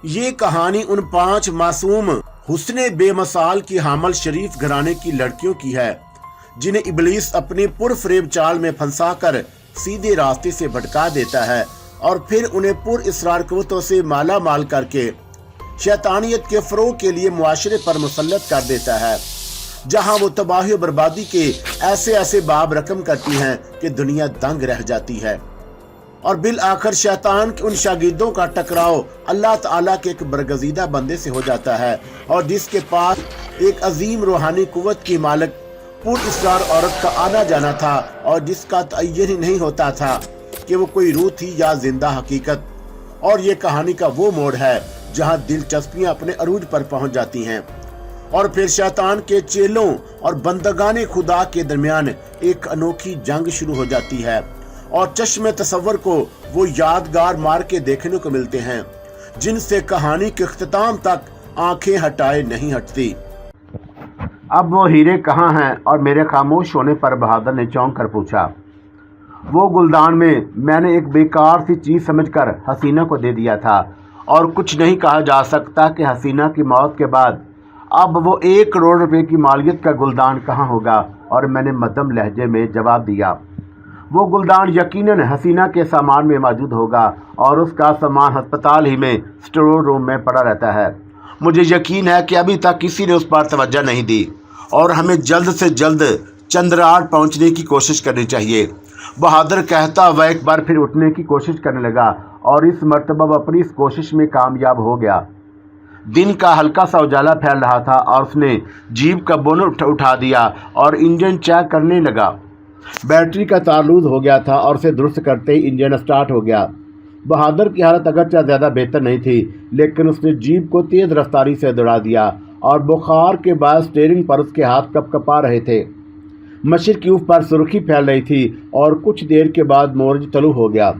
یہ کہانی ان 5 معصوم حسن بے مثال کی حامل شریف گھرانے کی لڑکیوں کی ہے جنہیں ابلیس اپنے پرفریب چال میں پھنسا کر سیدھے راستے سے بھٹکا دیتا ہے اور پھر انہیں پر اسرار قوتوں سے مالا مال کر کے شیطانیت کے فروغ کے لیے معاشرے پر مسلط کر دیتا ہے، جہاں وہ تباہی و بربادی کے ایسے باب رقم کرتی ہیں کہ دنیا دنگ رہ جاتی ہے، اور بالآخر شیطان کے ان شاگردوں کا ٹکراؤ اللہ تعالیٰ کے ایک برگزیدہ بندے سے ہو جاتا ہے، اور جس کے پاس ایک عظیم روحانی قوت کی مالک پر اسرار عورت کا آنا جانا تھا، اور جس کا تعین ہی نہیں ہوتا تھا کہ وہ کوئی روح تھی یا زندہ حقیقت۔ اور یہ کہانی کا وہ موڑ ہے جہاں دلچسپیاں اپنے عروج پر پہنچ جاتی ہیں، اور پھر شیطان کے چیلوں اور بندگان خدا کے درمیان ایک انوکھی جنگ شروع ہو جاتی ہے، اور چشم تصور کو وہ یادگار مار کے دیکھنے کو ملتے ہیں جن سے کہانی کے اختتام تک آنکھیں ہٹائے نہیں ہٹتی۔ اب وہ ہیرے کہاں ہیں؟ اور میرے خاموش ہونے پر بہادر نے چونک کر پوچھا۔ وہ گلدان میں نے ایک بیکار سی چیز سمجھ کر حسینہ کو دے دیا تھا، اور کچھ نہیں کہا جا سکتا کہ حسینہ کی موت کے بعد اب وہ 1 کروڑ روپے کی مالیت کا گلدان کہاں ہوگا؟ اور میں نے مدھم لہجے میں جواب دیا، وہ گلدان یقیناً حسینہ کے سامان میں موجود ہوگا، اور اس کا سامان ہسپتال ہی میں اسٹور روم میں پڑا رہتا ہے۔ مجھے یقین ہے کہ ابھی تک کسی نے اس پر توجہ نہیں دی، اور ہمیں جلد سے جلد چندرار پہنچنے کی کوشش کرنی چاہیے۔ بہادر کہتا وہ ایک بار پھر اٹھنے کی کوشش کرنے لگا، اور اس مرتبہ وہ اپنی اس کوشش میں کامیاب ہو گیا۔ دن کا ہلکا سا اجالا پھیل رہا تھا، اور اس نے جیپ کا بونٹ اٹھا دیا اور انجن چیک کرنے لگا۔ بیٹری کا تار لوز ہو گیا تھا، اور اسے درست کرتے ہی انجن سٹارٹ ہو گیا۔ بہادر کی حالت اگرچہ زیادہ بہتر نہیں تھی، لیکن اس نے جیپ کو تیز رفتاری سے دوڑا دیا، اور بخار کے باعث اسٹیئرنگ پر اس کے ہاتھ کپ کپا رہے تھے۔ مشرقی افق پر سرخی پھیل رہی تھی، اور کچھ دیر کے بعد مورج طلوع ہو گیا۔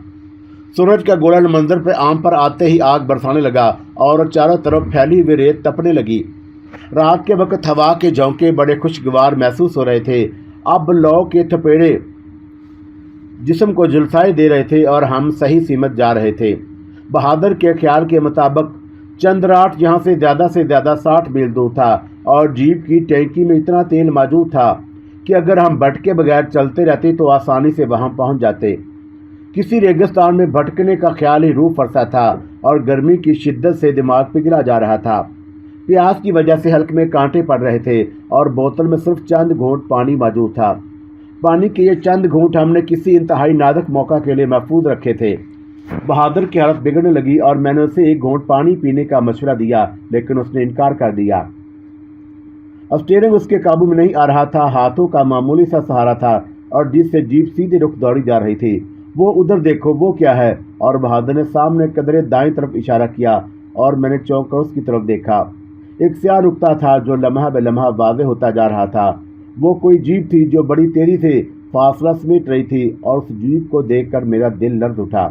سورج کا گولا منظر پہ عام پر آتے ہی آگ برسانے لگا، اور چاروں طرف پھیلی ہوئی ریت تپنے لگی۔ رات کے وقت ہوا کے جھونکے بڑے خوشگوار محسوس ہو رہے تھے۔ اب لو کے تھپیڑے جسم کو جھلسائے دے رہے تھے، اور ہم صحیح سمت جا رہے تھے۔ بہادر کے خیال کے مطابق چندراٹ یہاں سے زیادہ 60 میل دور تھا، اور جیپ کی ٹینکی میں اتنا تیل موجود تھا کہ اگر ہم بھٹکے بغیر چلتے رہتے تو آسانی سے وہاں پہنچ جاتے۔ کسی ریگستان میں بھٹکنے کا خیال ہی روح فرسا تھا، اور گرمی کی شدت سے دماغ پگھلا جا رہا تھا۔ پیاس کی وجہ سے حلق میں کانٹے پڑ رہے تھے، اور بوتل میں صرف چند گھونٹ پانی موجود تھا۔ پانی کے یہ چند گھونٹ ہم نے کسی انتہائی نازک موقع کے لیے محفوظ رکھے تھے۔ بہادر کی حالت بگڑنے لگی، اور میں نے اسے 1 گھونٹ پانی پینے کا مشورہ دیا، لیکن اس نے انکار کر دیا۔ اسٹیئرنگ اس کے قابو میں نہیں آ رہا تھا، ہاتھوں کا معمولی سا سہارا تھا، اور جس سے جیپ سیدھے رخ دوڑی جا رہی تھی۔ وہ ادھر دیکھو، وہ کیا ہے؟ اور بہادر نے سامنے قدرے دائیں طرف اشارہ کیا، اور میں نے چونک کر اس کی طرف دیکھا۔ ایک سیاہ نقطہ تھا جو لمحہ بے لمحہ واضح ہوتا جا رہا تھا۔ وہ کوئی جیپ تھی جو بڑی تیزی سے فاصلہ سمیٹ رہی تھی، اور اس جیپ کو دیکھ کر میرا دل لرز اٹھا۔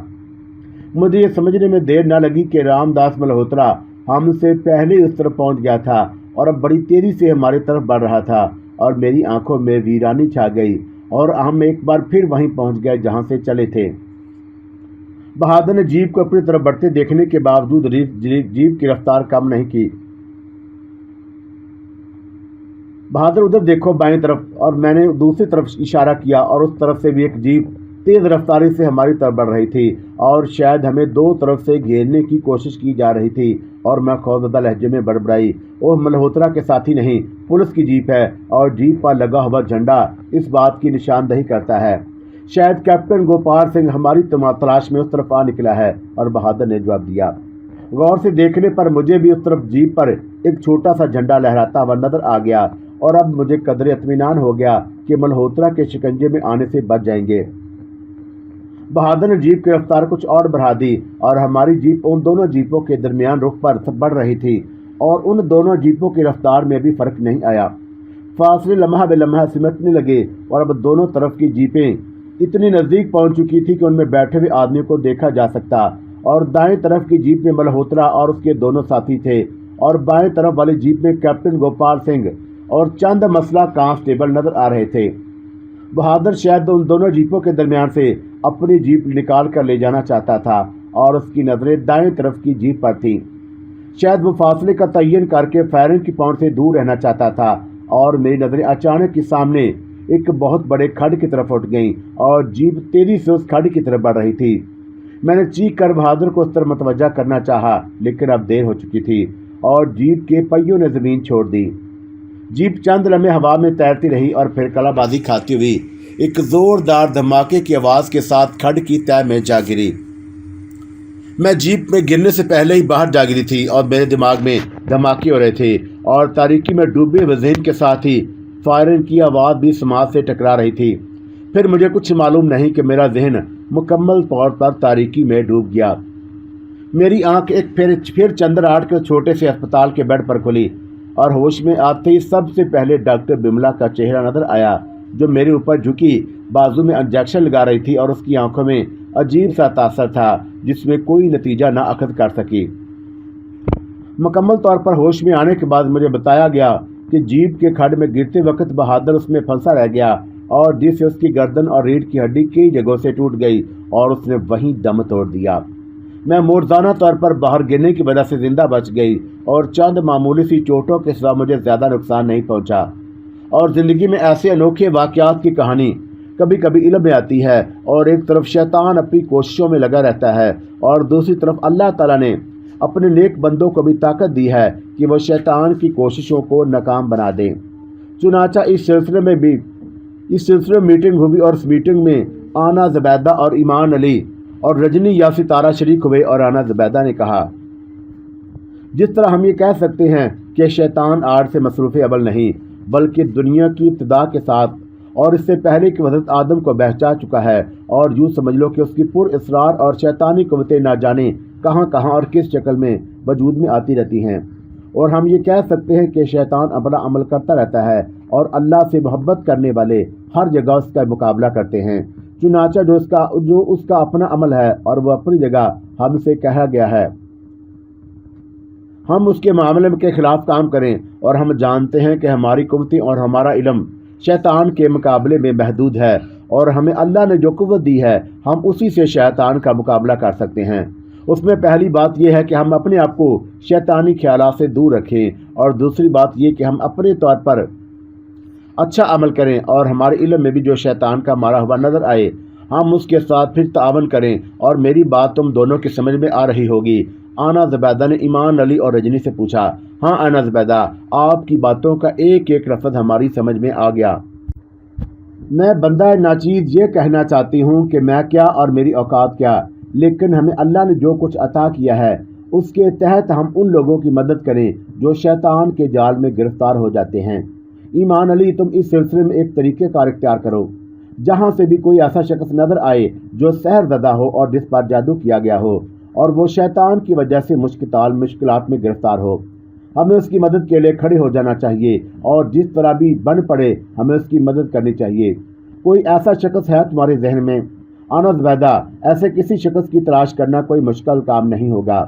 مجھے یہ سمجھنے میں دیر نہ لگی کہ رام داس ملہوترا ہم سے پہلے اس طرف پہنچ گیا تھا، اور اب بڑی تیزی سے ہماری طرف بڑھ رہا تھا، اور میری آنکھوں میں ویرانی چھا گئی، اور ہم ایک بار پھر وہیں پہنچ گئے جہاں سے چلے تھے۔ بہادر نے جیپ کو اپنی طرف بڑھتے دیکھنے کے باوجود جیپ کی رفتار کم نہیں کی۔ بہادر ادھر دیکھو، بائیں طرف، اور میں نے دوسری طرف اشارہ کیا، اور اس طرف سے بھی ایک جیپ تیز رفتاری سے ہماری طرف بڑھ رہی تھی، اور شاید ہمیں 2 طرف سے گھیرنے کی کوشش کی جا رہی تھی۔ اور میں خوفزدہ لہجے میں بڑبڑائی، اوہ ملہوترا کے ساتھی نہیں، پولیس کی جیپ ہے، اور جیپ پر لگا ہوا جھنڈا اس بات کی نشاندہی کرتا ہے۔ شاید کیپٹن گوپال سنگھ ہماری تلاش میں اس طرف آ نکلا ہے۔ اور بہادر نے جواب دیا۔ غور سے دیکھنے پر مجھے بھی اس طرف جیپ پر ایک چھوٹا سا جھنڈا لہراتا ہوا نظر آ گیا، اور اب مجھے قدر اطمینان ہو گیا کہ ملہوترا کے شکنجے میں آنے سے بچ جائیں گے۔ بہادر نے جیپ کی رفتار کچھ اور بڑھا دی، اور ہماری جیپ ان دونوں جیپوں کے درمیان رخ پر بڑھ رہی تھی، اور ان دونوں جیپوں کی رفتار میں بھی فرق نہیں آیا۔ فاصلے لمحہ بے لمحہ سمٹنے لگے، اور اب دونوں طرف کی جیپیں اتنی نزدیک پہنچ چکی تھی کہ ان میں بیٹھے ہوئے آدمی کو دیکھا جا سکتا، اور دائیں طرف کی جیپ میں ملہوترا اور اس کے دونوں ساتھی تھے، اور بائیں طرف والی جیپ میں کیپٹن گوپال سنگھ اور چند مسلح کانسٹیبل نظر آ رہے تھے۔ بہادر شاید ان دونوں جیپوں کے درمیان سے اپنی جیپ نکال کر لے جانا چاہتا تھا، اور اس کی نظریں دائیں طرف کی جیپ پر تھیں۔ शायद वो फासले का तयन करके फायरिंग की पॉइंट से दूर रहना चाहता था और मेरी नज़रें अचानक ही सामने एक बहुत बड़े खड्ड की तरफ उठ गईं और जीप तेजी से उस खड्ड की तरफ बढ़ रही थी। मैंने चीख कर बहादुर को उस तरफ मतवज्जा करना चाहा, लेकिन अब देर हो चुकी थी और जीप के पहियों ने ज़मीन छोड़ दी। जीप चंद लम्हे हवा में तैरती रही और फिर कलाबाजी खाती हुई एक ज़ोरदार धमाके की आवाज़ के साथ खड्ड की तह में जा गिरी। मैं जीप में गिरने से पहले ही बाहर जा गिरी थी और मेरे दिमाग में धमाके हो रहे थे और तारीकी में डूबे हुए ज़हन के साथ ही फायरिंग की आवाज़ भी समाज से टकरा रही थी। फिर मुझे कुछ मालूम नहीं कि मेरा जहन मुकम्मल तौर पर तारीकी में डूब गया। मेरी आंख एक फिर चंद्रहाट के छोटे से अस्पताल के बेड पर खुली और होश में आते ही सबसे पहले डॉक्टर बिमला का चेहरा नजर आया, जो मेरे ऊपर झुकी बाजू में इंजेक्शन लगा रही थी और उसकी आंखों में अजीब सा तासर था जिसमें कोई नतीजा ना अखज़ कर सकी। मुकम्मल तौर पर होश में आने के बाद मुझे बताया गया कि जीप के खड्ड में गिरते वक्त बहादुर उसमें फंसा रह गया और जिससे उसकी गर्दन और रीढ़ की हड्डी कई जगहों से टूट गई और उसने वहीं दम तोड़ दिया। मैं मोर्दाना तौर पर बाहर गिरने की वजह से जिंदा बच गई और चंद मामूली सी चोटों के सिवा मुझे ज़्यादा नुकसान नहीं पहुंचा। और ज़िंदगी में ऐसे अनोखे वाक़यात की कहानी कभी कभी इल्म में आती है और एक तरफ शैतान अपनी कोशिशों में लगा रहता है और दूसरी तरफ अल्लाह ताला ने अपने नेक बंदों को भी ताकत दी है कि वो शैतान की कोशिशों को नाकाम बना दें। चुनाचा इस सिलसिले में मीटिंग हुई और इस मीटिंग में आना ज़ुबैदा और ईमान अली और रजनी या सितारा शरीक हुए और आना ज़ुबैदा ने कहा, जिस तरह हम ये कह सकते हैं कि शैतान आर्ट से मसरूफ़ अवल नहीं बल्कि दुनिया की इब्तिदा के साथ और इससे पहले कि हज़रत आदम को बहचा चुका है और यूँ समझ लो कि उसकी पुर इसरार और शैतानी क़ुव्वतें ना जाने कहाँ कहाँ और किस शक्ल में वजूद में आती रहती हैं। और हम ये कह सकते हैं कि शैतान अपना अमल करता रहता है और अल्लाह से मोहब्बत करने वाले हर जगह उसका मुकाबला करते हैं। चुनाचा जो उसका अपना अमल है और वह अपनी जगह हमसे कहा गया है हम उसके मामले के ख़िलाफ़ काम करें, और हम जानते हैं कि हमारी क़ुव्वतें और हमारा इल्म शैतान के मुकाबले में महदूद है और हमें अल्लाह ने जो क़ुव्वत दी है हम उसी से शैतान का मुकाबला कर सकते हैं। उसमें पहली बात यह है कि हम अपने आप को शैतानी ख्यालात से दूर रखें और दूसरी बात यह कि हम अपने तौर पर अच्छा अमल करें और हमारे इल्म में भी जो शैतान का मारा हुआ नज़र आए हम उसके साथ फिर तावन करें। और मेरी बात तुम दोनों की समझ में आ रही होगी। आना ज़ुबैदा ने ईमान अली और रजनी से पूछा। हाँ आना ज़ुबैदा, आपकी बातों का एक एक लफ्ज़ हमारी समझ में आ गया। मैं बंदा नाचीज़ ये कहना चाहती हूँ कि मैं क्या और मेरी औकात क्या, लेकिन हमें अल्लाह ने जो कुछ अता किया है उसके तहत हम उन लोगों की मदद करें जो शैतान के जाल में गिरफ्तार हो जाते हैं। ईमान अली, तुम इस सिलसिले में एक तरीक़ेकार इख्तियार करो। जहाँ से भी कोई ऐसा शख्स नज़र आए जो सहरज़दा हो और जिस पर जादू किया गया हो और वो शैतान की वजह से मुश्किलात में गिरफ्तार हो, हमें उसकी मदद के लिए खड़े हो जाना चाहिए और जिस तरह भी बन पड़े हमें उसकी मदद करनी चाहिए। कोई ऐसा शख्स है तुम्हारे जहन में? आना ज़ुबैदा, ऐसे किसी शख्स की तलाश करना कोई मुश्किल काम नहीं होगा।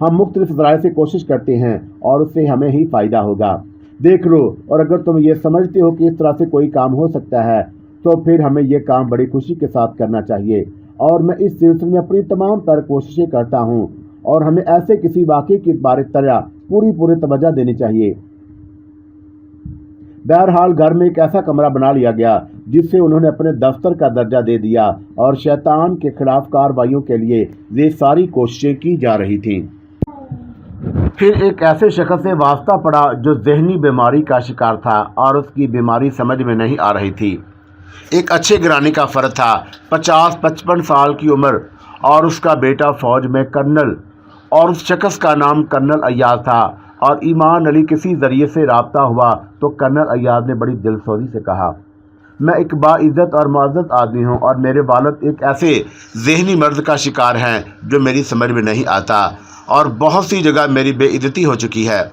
हम मुख्तलिफ ज़राए से कोशिश करते हैं और उससे हमें ही फ़ायदा होगा। देख लो, और अगर तुम ये समझते हो कि इस तरह से कोई काम हो सकता है तो फिर हमें ये काम बड़ी खुशी के साथ करना चाहिए। और मैं इस सिलसिले में अपनी तमाम तर कोशिशें करता हूँ और हमें ऐसे किसी वाक़े की तरह पूरी तवज्जो देनी चाहिए। बहरहाल घर में एक ऐसा कमरा बना लिया गया जिससे उन्होंने अपने दफ्तर का दर्जा दे दिया और शैतान के खिलाफ कार्रवाइयों के लिए ये सारी कोशिशें की जा रही थीं। फिर एक ऐसे शख्स से वास्ता पड़ा जो जहनी बीमारी का शिकार था और उसकी बीमारी समझ में नहीं आ रही थी। एक अच्छे घराने का फ़र्द था, 50-55 साल की उम्र, और उसका बेटा फ़ौज में कर्नल, और उस शख्स का नाम कर्नल अय्याज था। और ईमान अली किसी ज़रिए से राब्ता हुआ तो कर्नल अय्याज ने बड़ी दिलसोजी से कहा, मैं एक बाइज़्ज़त और मुअज़्ज़ज़ आदमी हूँ और मेरे वालिद एक ऐसे ज़हनी मर्ज़ का शिकार हैं जो मेरी समझ में नहीं आता और बहुत सी जगह मेरी बेइज्जती हो चुकी है।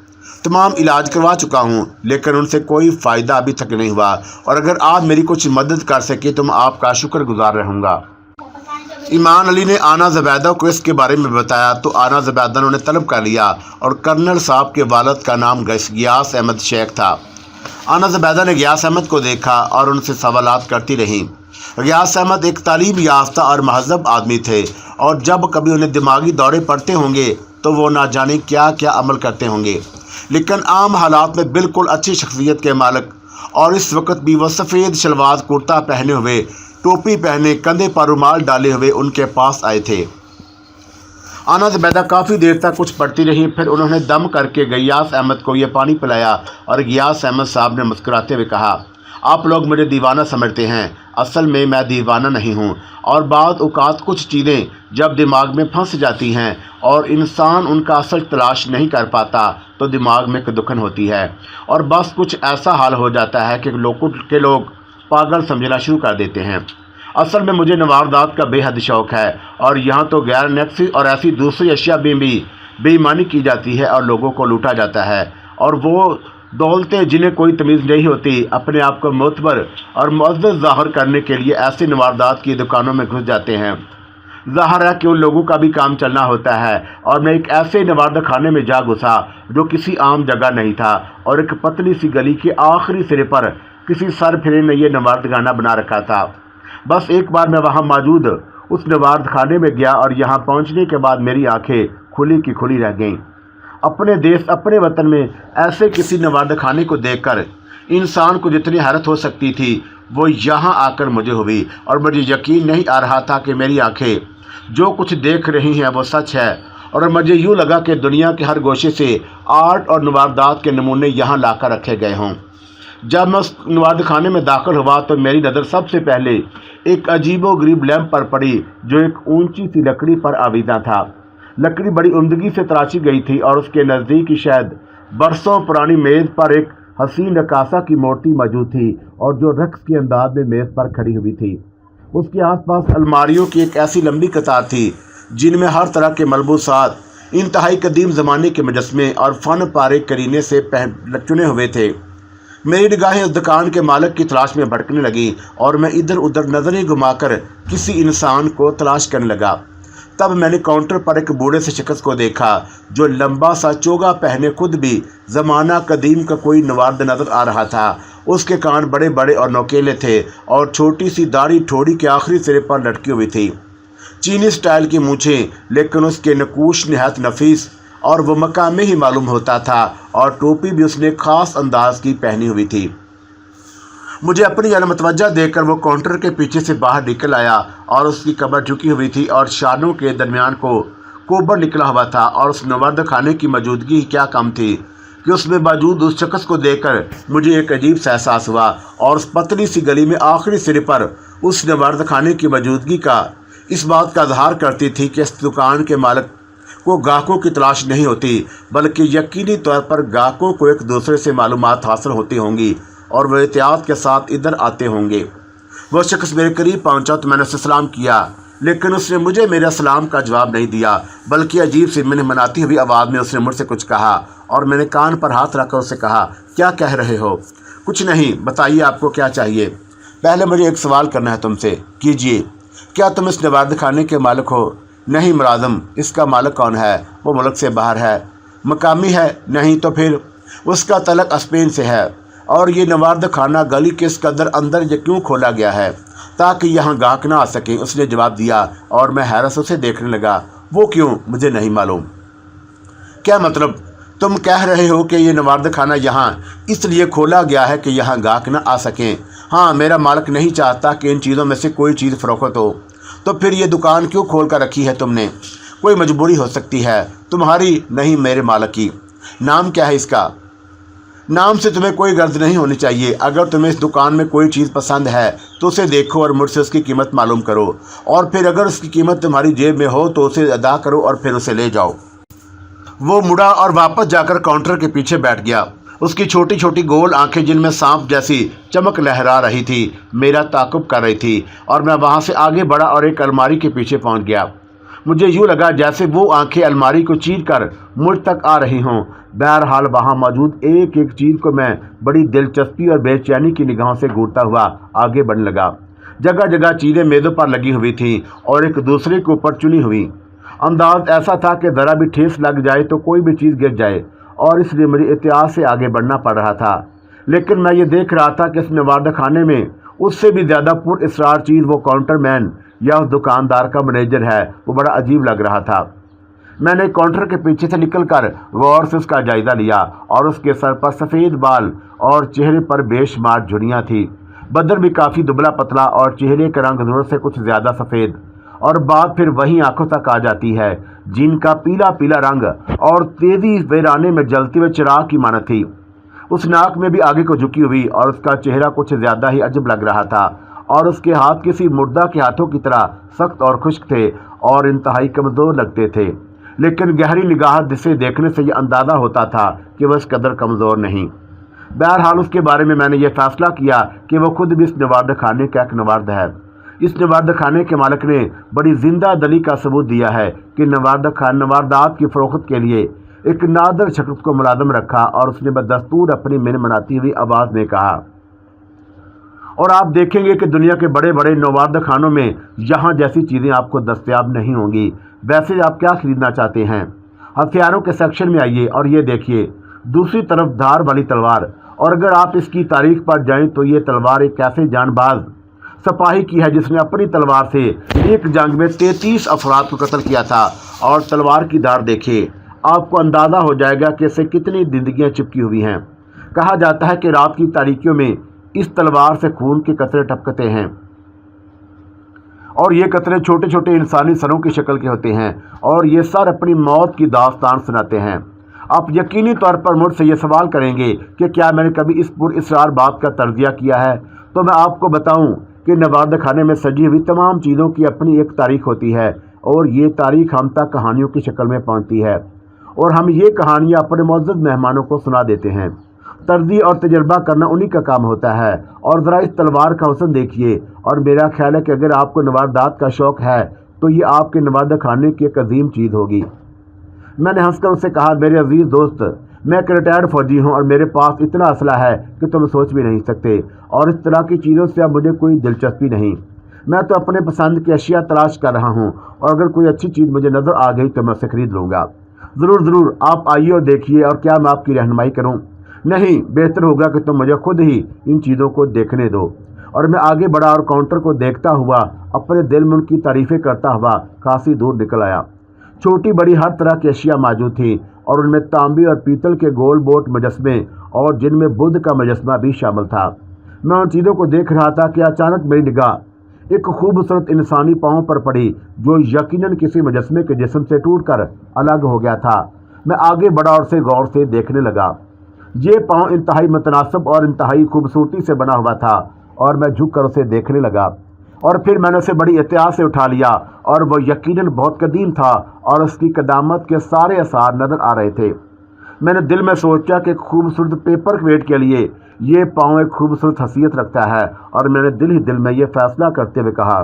तमाम इलाज करवा चुका हूँ लेकिन उनसे कोई फ़ायदा अभी तक नहीं हुआ, और अगर आप मेरी कुछ मदद कर सके तो मैं आपका शुक्रगुज़ार रहूँगा। ईमान अली ने आना ज़ुबैदा को इसके बारे में बताया तो आना ज़ुबैदा ने उन्हें तलब कर लिया और कर्नल साहब के वालिद का नाम गियास अहमद शेख था। आना ज़ुबैदा ने गियास अहमद को देखा और उनसे सवालात करती रहीं। गियास अहमद एक तालीम याफ्ता और महज़ब आदमी थे और जब कभी उन्हें दिमागी दौरे पड़ते होंगे तो वो ना जाने क्या क्या अमल करते होंगे। लेकिन आम हालात में बिल्कुल अच्छी शख्सियत के मालिक और इस वक्त भी वो सफ़ेद शलवार कुर्ता पहने हुए, टोपी पहने, कंधे पर रुमाल डाले हुए उनके पास आए थे। आना ज़ुबैदा काफ़ी देर तक कुछ पढ़ती रही। फिर उन्होंने दम करके गियास अहमद को यह पानी पिलाया और गियास अहमद साहब ने मुस्कुराते हुए कहा, आप लोग मुझे दीवाना समझते हैं, असल में मैं दीवाना नहीं हूँ। और बाद औक़ात कुछ चीज़ें जब दिमाग में फंस जाती हैं और इंसान उनका असल तलाश नहीं कर पाता तो दिमाग में दुखन होती है और बस कुछ ऐसा हाल हो जाता है कि लोग पागल समझना शुरू कर देते हैं। असल में मुझे नवारदात का बेहद शौक़ है और यहाँ तो गैर नक्सी और ऐसी दूसरी अशिया में भी बेईमानी की जाती है और लोगों को लूटा जाता है। और वो दौलतें जिन्हें कोई तमीज़ नहीं होती अपने आप को मोतबर और मुअज़्ज़ज़ ज़ाहिर करने के लिए ऐसी नवारदात की दुकानों में घुस जाते हैं। ज़ाहिर है कि उन लोगों का भी काम चलना होता है और मैं एक ऐसे नवारदा खाने में जा घुसा जो किसी आम जगह नहीं था और एक पतली सी गली के आखिरी सिरे पर किसी सरफिरे ने यह नवारदखाना बना रखा था। बस एक बार मैं वहाँ मौजूद उस नवारद खाने में गया और यहाँ पहुँचने के बाद मेरी आंखें खुली की खुली रह गईं। अपने देश, अपने वतन में ऐसे किसी नवारद खाने को देखकर इंसान को जितनी हैरत हो सकती थी वो यहाँ आकर मुझे हुई और मुझे यकीन नहीं आ रहा था कि मेरी आंखें जो कुछ देख रही हैं वो सच है। और मुझे यूँ लगा कि दुनिया के हर गोशे से आर्ट और नवारदात के नमूने यहाँ लाकर रखे गए हों। जब मैं उस नवारद खाने में दाखिल हुआ तो मेरी नज़र सबसे पहले एक अजीबोगरीब लैंप पर पड़ी जो एक ऊंची सी लकड़ी पर आविदा था। लकड़ी बड़ी उम्दगी से तराशी गई थी और उसके नज़दीक ही शायद बरसों पुरानी मेज़ पर एक हसीन रकासा की मूर्ति मौजूद थी और जो रक्स के अंदाज में मेज़ पर खड़ी हुई थी। उसके आसपास अलमारियों की एक ऐसी लंबी कतार थी जिनमें हर तरह के मलबूसात, इंतहाई कदीम ज़माने के मुजस्मे और फ़न पारे करीने से चुने हुए थे। मेरी निगाहें उस दुकान के मालिक की तलाश में भटकने लगी और मैं इधर उधर नज़रें घुमाकर किसी इंसान को तलाश करने लगा। तब मैंने काउंटर पर एक बूढ़े से शख्स को देखा जो लंबा सा चोगा पहने खुद भी ज़माना कदीम का कोई नवारद नज़र आ रहा था। उसके कान बड़े बड़े और नोकेले थे और छोटी सी दाढ़ी ठोड़ी के आखिरी सिरे पर लटकी हुई थी। चीनी स्टाइल की मूछें, लेकिन उसके नकूश नहायत नफीस और वो मकाम में ही मालूम होता था और टोपी भी उसने ख़ास अंदाज की पहनी हुई थी। मुझे अपनी अलमतवज्जा देखकर वो काउंटर के पीछे से बाहर निकल आया और उसकी कमर झुकी हुई थी और शानों के दरमियान को कोबर निकला हुआ था। और उस नवारद खाने की मौजूदगी क्या कम थी कि उसमें मौजूद उस शख्स को देखकर मुझे एक अजीब सा एहसास हुआ और उस पतली सी गली में आखिरी सिरे पर उस नवारद खाने की मौजूदगी का इस बात का इजहार करती थी कि इस दुकान के मालिक को गाहकों की तलाश नहीं होती, बल्कि यकीनी तौर पर गाहकों को एक दूसरे से मालूमात हासिल होती होंगी और वह एहतियात के साथ इधर आते होंगे। वह शख्स मेरे करीब पहुंचा तो मैंने उससे सलाम किया, लेकिन उसने मुझे मेरा सलाम का जवाब नहीं दिया, बल्कि अजीब सी मैंने मनाती हुई आवाज़ में उसने मुझसे कुछ कहा और मैंने कान पर हाथ रखकर उससे कहा, क्या कह रहे हो? कुछ नहीं, बताइए आपको क्या चाहिए। पहले मुझे एक सवाल करना है तुमसे। कीजिए। क्या तुम इस नवारद खाने के मालिक हो? नहीं मुलाज़म। इसका मालिक कौन है? वो मुल्क से बाहर है। मकामी है? नहीं। तो फिर? उसका तलक स्पेन से है। और ये नवारद खाना गली के इस कदर अंदर ये क्यों खोला गया है? ताकि यहाँ गाहक ना आ सकें। उसने जवाब दिया और मैं हैरत से उसे देखने लगा। वो क्यों? मुझे नहीं मालूम। क्या मतलब? तुम कह रहे हो कि ये नवारद खाना यहाँ इसलिए खोला गया है कि यहाँ गाहक ना आ सकें? हाँ, मेरा मालिक नहीं चाहता कि इन चीज़ों में से कोई चीज़ फ़रोख्त हो। तो फिर ये दुकान क्यों खोल कर रखी है तुमने? कोई मजबूरी हो सकती है, तुम्हारी नहीं, मेरे मालिक की। नाम क्या है इसका? नाम से तुम्हें कोई गर्ज नहीं होनी चाहिए। अगर तुम्हें इस दुकान में कोई चीज़ पसंद है तो उसे देखो और मुझसे उसकी कीमत मालूम करो, और फिर अगर उसकी कीमत तुम्हारी जेब में हो तो उसे अदा करो और फिर उसे ले जाओ। वो मुड़ा और वापस जाकर काउंटर के पीछे बैठ गया। उसकी छोटी छोटी गोल आंखें जिनमें सांप जैसी चमक लहरा रही थी मेरा ताक़ुब कर रही थी और मैं वहाँ से आगे बढ़ा और एक अलमारी के पीछे पहुँच गया। मुझे यूँ लगा जैसे वो आंखें अलमारी को चीर कर मुझ तक आ रही हों। बहरहाल वहाँ मौजूद एक एक चीज़ को मैं बड़ी दिलचस्पी और बेचैनी की निगाहों से घूरता हुआ आगे बढ़ने लगा। जगह जगह चीज़ें मेज़ों पर लगी हुई थीं और एक दूसरे के ऊपर चुनी हुई। अंदाज ऐसा था कि ज़रा भी ठेस लग जाए तो कोई भी चीज़ गिर जाए, और इसलिए मुझे एहतियात से आगे बढ़ना पड़ रहा था। लेकिन मैं ये देख रहा था कि इस नवारद खाने में उससे भी ज़्यादा पुरअसरार चीज़ वो काउंटर मैन या उस दुकानदार का मैनेजर है। वो बड़ा अजीब लग रहा था। میں نے काउंटर के पीछे से निकलकर गौर से उसका जायजा लिया और उसके सर पर सफ़ेद बाल और चेहरे पर बेशुमार झुर्रियाँ थी। बदन भी काफ़ी दुबला पतला और चेहरे का रंग ज़रूरत से कुछ ज़्यादा सफ़ेद। और बात फिर वहीं आंखों तक आ जाती है जिनका पीला पीला रंग और तेज़ी वीराने में जलते हुए चिराग की मानत थी। उस नाक में भी आगे को झुकी हुई और उसका चेहरा कुछ ज़्यादा ही अजब लग रहा था और उसके हाथ किसी मुर्दा के हाथों की तरह सख्त और खुश्क थे और इंतहाई कमज़ोर लगते थे। लेकिन गहरी निगाह से देखने से यह अंदाज़ा होता था कि वह इस कदर कमज़ोर नहीं। बहरहाल उसके बारे में मैंने ये फ़ैसला किया कि वो खुद भी इस नवार्द खाने का एक नवार्द है। इस नवार्द खाने के मालिक ने बड़ी जिंदा दली का सबूत दिया है कि नवारदात की फ़रोख्त के लिए एक नादर शख्स को मुलाज़म रखा और उसने बदस्तूर अपनी मिन मनाती हुई आवाज़ में कहा, और आप देखेंगे कि दुनिया के बड़े बड़े नवार्द खानों में यहाँ जैसी चीज़ें आपको दस्तयाब नहीं होंगी। वैसे आप क्या खरीदना चाहते हैं? हथियारों के सेक्शन में आइए और ये देखिए दूसरी तरफ धार वाली तलवार, और अगर आप इसकी तारीख पर जाएं तो ये तलवार एक ऐसे जानबाज सिपाही की है जिसने अपनी तलवार से एक जंग में 33 अफराद को कत्ल किया था। और तलवार की धार देखिए, आपको अंदाज़ा हो जाएगा कि इससे कितनी जिंदगियां चिपकी हुई हैं। कहा जाता है कि रात की तारीकियों में इस तलवार से खून के कतरे टपकते हैं और ये कतरे छोटे छोटे इंसानी सरों की शक्ल के होते हैं और ये सर अपनी मौत की दास्तान सुनाते हैं। आप यकीनी तौर पर मुझसे ये सवाल करेंगे कि क्या मैंने कभी इस पुरअसरार बात का तर्जिया किया है, तो मैं आपको बताऊं कि नवार्द खाने में सजी हुई तमाम चीज़ों की अपनी एक तारीख होती है और ये तारीख हम तक कहानियों की शक्ल में पहुंचती है और हम ये कहानियाँ अपने मुअज़्ज़ज़ मेहमानों को सुना देते हैं। तर्ज़ी और तजर्बा करना उन्हीं का काम होता है। और ज़रा इस तलवार का हुस्न देखिए, और मेरा ख्याल है कि अगर आपको नवारदात का शौक़ है तो ये आपके नवार्द खाने की एक अजीम चीज़ होगी। मैंने हंसकर उससे कहा, मेरे अजीज़ दोस्त, मैं एक रिटायर्ड फ़ौजी हूँ और मेरे पास इतना असला है कि तुम सोच भी नहीं सकते, और इस तरह की चीज़ों से अब मुझे कोई दिलचस्पी नहीं। मैं तो अपने पसंद की अशिया तलाश कर रहा हूँ और अगर कोई अच्छी चीज़ मुझे नज़र आ गई तो मैं उसे ख़रीद लूँगा। ज़रूर ज़रूर, आप आइए और देखिए, और क्या मैं आपकी रहनुमाई करूँ? नहीं, बेहतर होगा कि तुम मुझे खुद ही इन चीज़ों को देखने दो। और मैं आगे बढ़ा और काउंटर को देखता हुआ अपने दिल में उनकी तारीफ़ें करता हुआ खासी दूर निकल आया। छोटी बड़ी हर तरह की अशिया मौजूद थी और उनमें तांबे और पीतल के गोल बोट मुजस्मे और जिनमें बुद्ध का मुजस्मा भी शामिल था। मैं उन चीज़ों को देख रहा था कि अचानक मेरी निगाह एक खूबसूरत इंसानी पाँव पर पड़ी जो यकीनन किसी मुजस्मे के जिस्म से टूटकर अलग हो गया था। मैं आगे बढ़ा और उसे गौर से देखने लगा। ये पाँव इंतहाई मुतनासिब और इंतहाई खूबसूरती से बना हुआ था और मैं झुक कर उसे देखने लगा और फिर मैंने उसे बड़ी एहतियात से उठा लिया और वह यकीनन बहुत कदीम था और उसकी कदामत के सारे आसार नज़र आ रहे थे। मैंने दिल में सोचा कि खूबसूरत पेपर वेट के लिए ये पाँव एक खूबसूरत हैसियत रखता है और मैंने दिल ही दिल में ये फ़ैसला करते हुए कहा,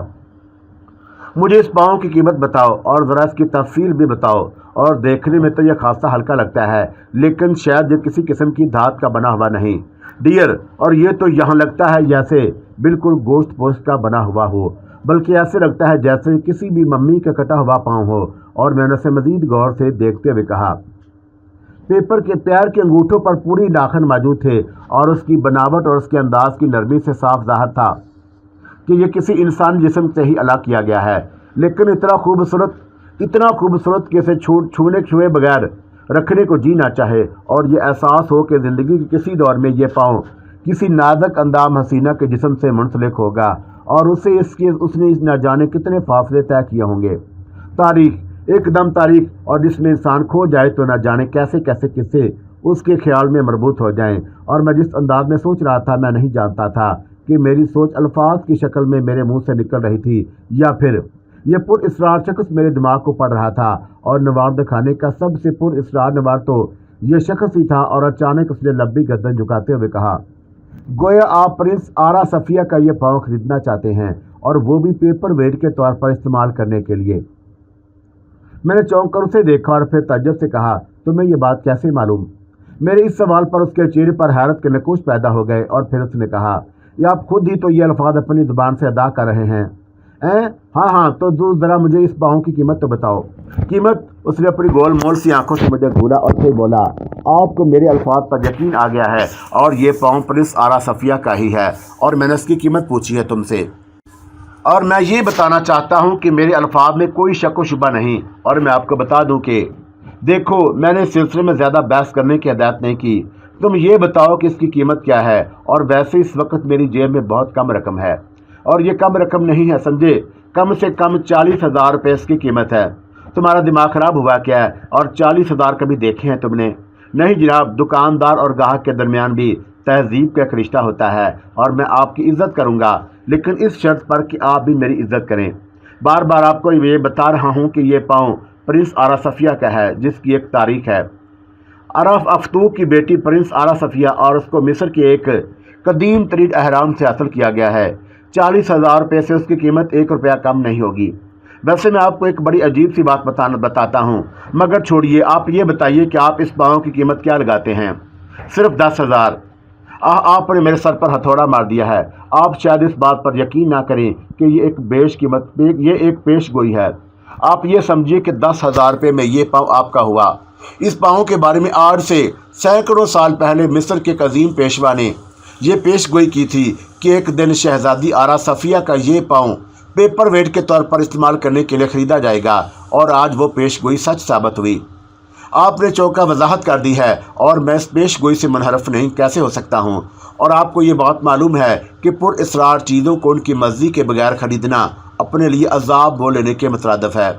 मुझे इस पाँव की कीमत बताओ और ज़रा इसकी तफसील भी बताओ। और देखने में तो यह खासा हल्का लगता है लेकिन शायद ये किसी किस्म की धात का बना हुआ नहीं डियर, और ये तो यहाँ लगता है जैसे बिल्कुल गोश्त पोस्ट का बना हुआ हो, बल्कि ऐसे लगता है जैसे किसी भी मम्मी का कटा हुआ पाँव हो। और मैंने उसे मज़ीद गौर से देखते हुए कहा, पेपर के पैर के अंगूठों पर पूरी नाखन मौजूद थे और उसकी बनावट और उसके अंदाज की नरमी से साफ ज़ाहिर था कि यह किसी इंसान जिस्म से ही अलग किया गया है, लेकिन इतना खूबसूरत कि इसे छुए बगैर रखने को जी ना चाहे और ये एहसास हो कि ज़िंदगी के किसी दौर में ये पाँव किसी नाज़ुक अंदाम हसीना के जिस्म से मुंसलिक होगा और उसने न जाने कितने फासले तय किए होंगे। तारीख, एकदम तारीख, और जिसमें इंसान खो जाए तो न जाने कैसे कैसे किस्से उसके ख्याल में मरबूत हो जाएं। और मैं जिस अंदाज में सोच रहा था मैं नहीं जानता था कि मेरी सोच अल्फाज की शक्ल में मेरे मुंह से निकल रही थी या फिर यह पुरअसरार शख्स मेरे दिमाग को पढ़ रहा था। और नवार्द खाने का सबसे पुरअसरार नवार तो यह शख्स ही था। और अचानक उसने लंबी गर्दन झुकाते हुए कहा, गोया आप प्रिंस आरा सफिया का यह पाँव खरीदना चाहते हैं और वो भी पेपर वेट के तौर पर इस्तेमाल करने के लिए। मैंने चौंक कर उसे देखा और फिर ताज्जुब से कहा, तुम्हें यह बात कैसे मालूम? मेरे इस सवाल पर उसके चेहरे पर हैरत के नकुश पैदा हो गए और फिर उसने कहा, या आप खुद ही तो ये अल्फाज अपनी ज़ुबान से अदा कर रहे हैं? हाँ, तो ज़रा मुझे इस पाँव की कीमत तो बताओ। कीमत? उसने अपनी गोल मोल सी आंखों से मुझे घूरा और फिर बोला, आपको मेरे अल्फाज पर यकीन आ गया है और ये पाँव प्रिंस आरा सफिया का ही है और मैंने इसकी कीमत पूछी है तुमसे। اور میں یہ بتانا چاہتا ہوں کہ میرے الفاظ میں کوئی شک و شبہ نہیں، اور میں آپ کو بتا دوں کہ دیکھو، میں نے اس سلسلے میں زیادہ بحث کرنے کی ہدایت نہیں کی، تم یہ بتاؤ کہ اس کی قیمت کیا ہے، اور ویسے اس وقت میری جیب میں بہت کم رقم ہے، اور یہ کم رقم نہیں ہے سمجھے، کم سے کم 40,000 روپے اس کی قیمت ہے۔ تمہارا دماغ خراب ہوا کیا ہے؟ اور 40,000 کبھی دیکھے ہیں تم نے؟ نہیں جناب، دکاندار اور گاہک کے درمیان بھی تہذیب کا ایک رشتہ ہوتا ہے، اور میں آپ کی عزت کروں گا، لیکن اس شرط پر کہ آپ بھی میری عزت کریں۔ بار بار آپ کو یہ بتا رہا ہوں کہ یہ پاؤں پرنس آرا صفیہ کا ہے، جس کی ایک تاریخ ہے۔ عرف افطوک کی بیٹی پرنس آرا صفیہ، اور اس کو مصر کے ایک قدیم ترین اہرام سے حاصل کیا گیا ہے۔ 40,000 روپے سے اس کی قیمت 1 روپیہ کم نہیں ہوگی۔ ویسے میں آپ کو ایک بڑی عجیب سی بات بتاتا ہوں، مگر چھوڑیے، آپ یہ بتائیے کہ آپ اس پاؤں کی قیمت کیا لگاتے ہیں؟ صرف 10,000۔ آپ نے میرے سر پر ہتھوڑا مار دیا ہے۔ آپ شاید اس بات پر یقین نہ کریں کہ یہ ایک پیش گوئی ہے۔ آپ یہ سمجھیے کہ 10,000 روپے میں یہ پاؤں آپ کا ہوا۔ اس پاؤں کے بارے میں آج سے سینکڑوں سال پہلے مصر کے عظیم پیشوا نے یہ پیش گوئی کی تھی کہ ایک دن شہزادی آرا صفیہ کا یہ پاؤں پیپر ویٹ کے طور پر استعمال کرنے کے لیے خریدا جائے گا، اور آج وہ پیش گوئی سچ ثابت ہوئی۔ آپ نے چونکہ وضاحت کر دی ہے، اور میں اس پیش گوئی سے منحرف نہیں کیسے ہو سکتا ہوں؟ اور آپ کو یہ بات معلوم ہے کہ پر اسرار چیزوں کو ان کی مرضی کے بغیر خریدنا اپنے لیے عذاب بول لینے کے مترادف ہے۔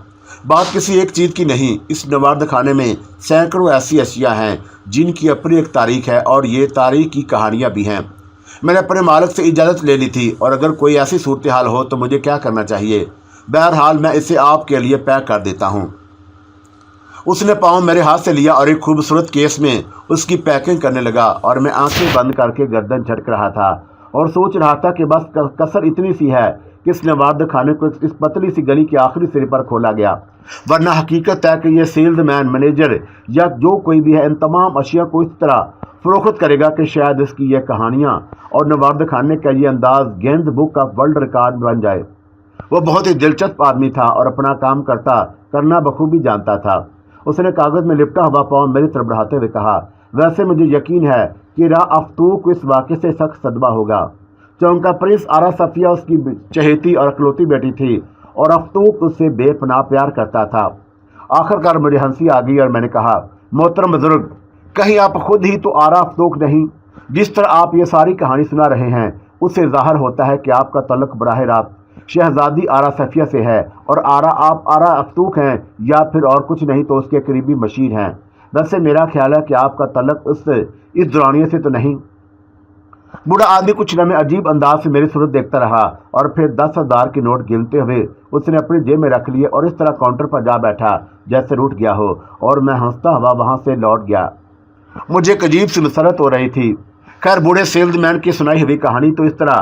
بات کسی ایک چیز کی نہیں، اس نوارد خانے میں سینکڑوں ایسی اشیاء ہیں جن کی اپنی ایک تاریخ ہے، اور یہ تاریخ کی کہانیاں بھی ہیں۔ میں نے اپنے مالک سے اجازت لے لی تھی، اور اگر کوئی ایسی صورتحال ہو تو مجھے کیا کرنا چاہیے؟ بہرحال میں اسے آپ کے لیے پیک کر دیتا ہوں۔ اس نے پاؤں میرے ہاتھ سے لیا اور ایک خوبصورت کیس میں اس کی پیکنگ کرنے لگا، اور میں آنکھیں بند کر کے گردن جھٹک رہا تھا اور سوچ رہا تھا کہ بس کسر اتنی سی ہے کہ اس نوارد خانے کو اس پتلی سی گلی کے آخری سرے پر کھولا گیا، ورنہ حقیقت ہے کہ یہ سیلز مین، مینیجر یا جو کوئی بھی ہے ان تمام اشیاء کو اس طرح فروخت کرے گا کہ شاید اس کی یہ کہانیاں اور نوارد خانے کا یہ انداز Guinness book of world record بن جائے۔ وہ بہت ہی دلچسپ آدمی تھا اور اپنا کام کرنا بخوبی جانتا تھا۔ اس نے کاغذ میں لپٹا ہوا پاؤں میری طرف بڑھاتے ہوئے کہا، ویسے مجھے یقین ہے کہ افطوک کو اس واقعے سے سخت صدمہ ہوگا، چونکہ پرنس آرا صفیہ اس کی چہیتی اور اکلوتی بیٹی تھی، اور افطوک اس سے بے پناہ پیار کرتا تھا۔ آخرکار مجھے ہنسی آ گئی اور میں نے کہا، محترم بزرگ، کہیں آپ خود ہی تو آرا افطوک نہیں؟ جس طرح آپ یہ ساری کہانی سنا رہے ہیں، اس سے ظاہر ہوتا ہے کہ آپ کا تعلق براہ راست شہزادی آرا صفیہ سے ہے، اور آپ آرا افطوک ہیں یا پھر اور کچھ نہیں تو اس کے قریبی مشیر ہیں۔ ویسے میرا خیال ہے کہ آپ کا تعلق اس دورانیے سے تو نہیں۔ بوڑھا آدمی کچھ لمحے عجیب انداز سے میری صورت دیکھتا رہا، اور پھر 10,000 کے نوٹ گنتے ہوئے اس نے اپنی جیب میں رکھ لیے اور اس طرح کاؤنٹر پر جا بیٹھا جیسے روٹ گیا ہو، اور میں ہنستا ہوا وہاں سے لوٹ گیا۔ مجھے ایک عجیب سی مسرت ہو رہی تھی۔ خیر، بوڑھے سیلز مین کی سنائی ہوئی کہانی تو اس طرح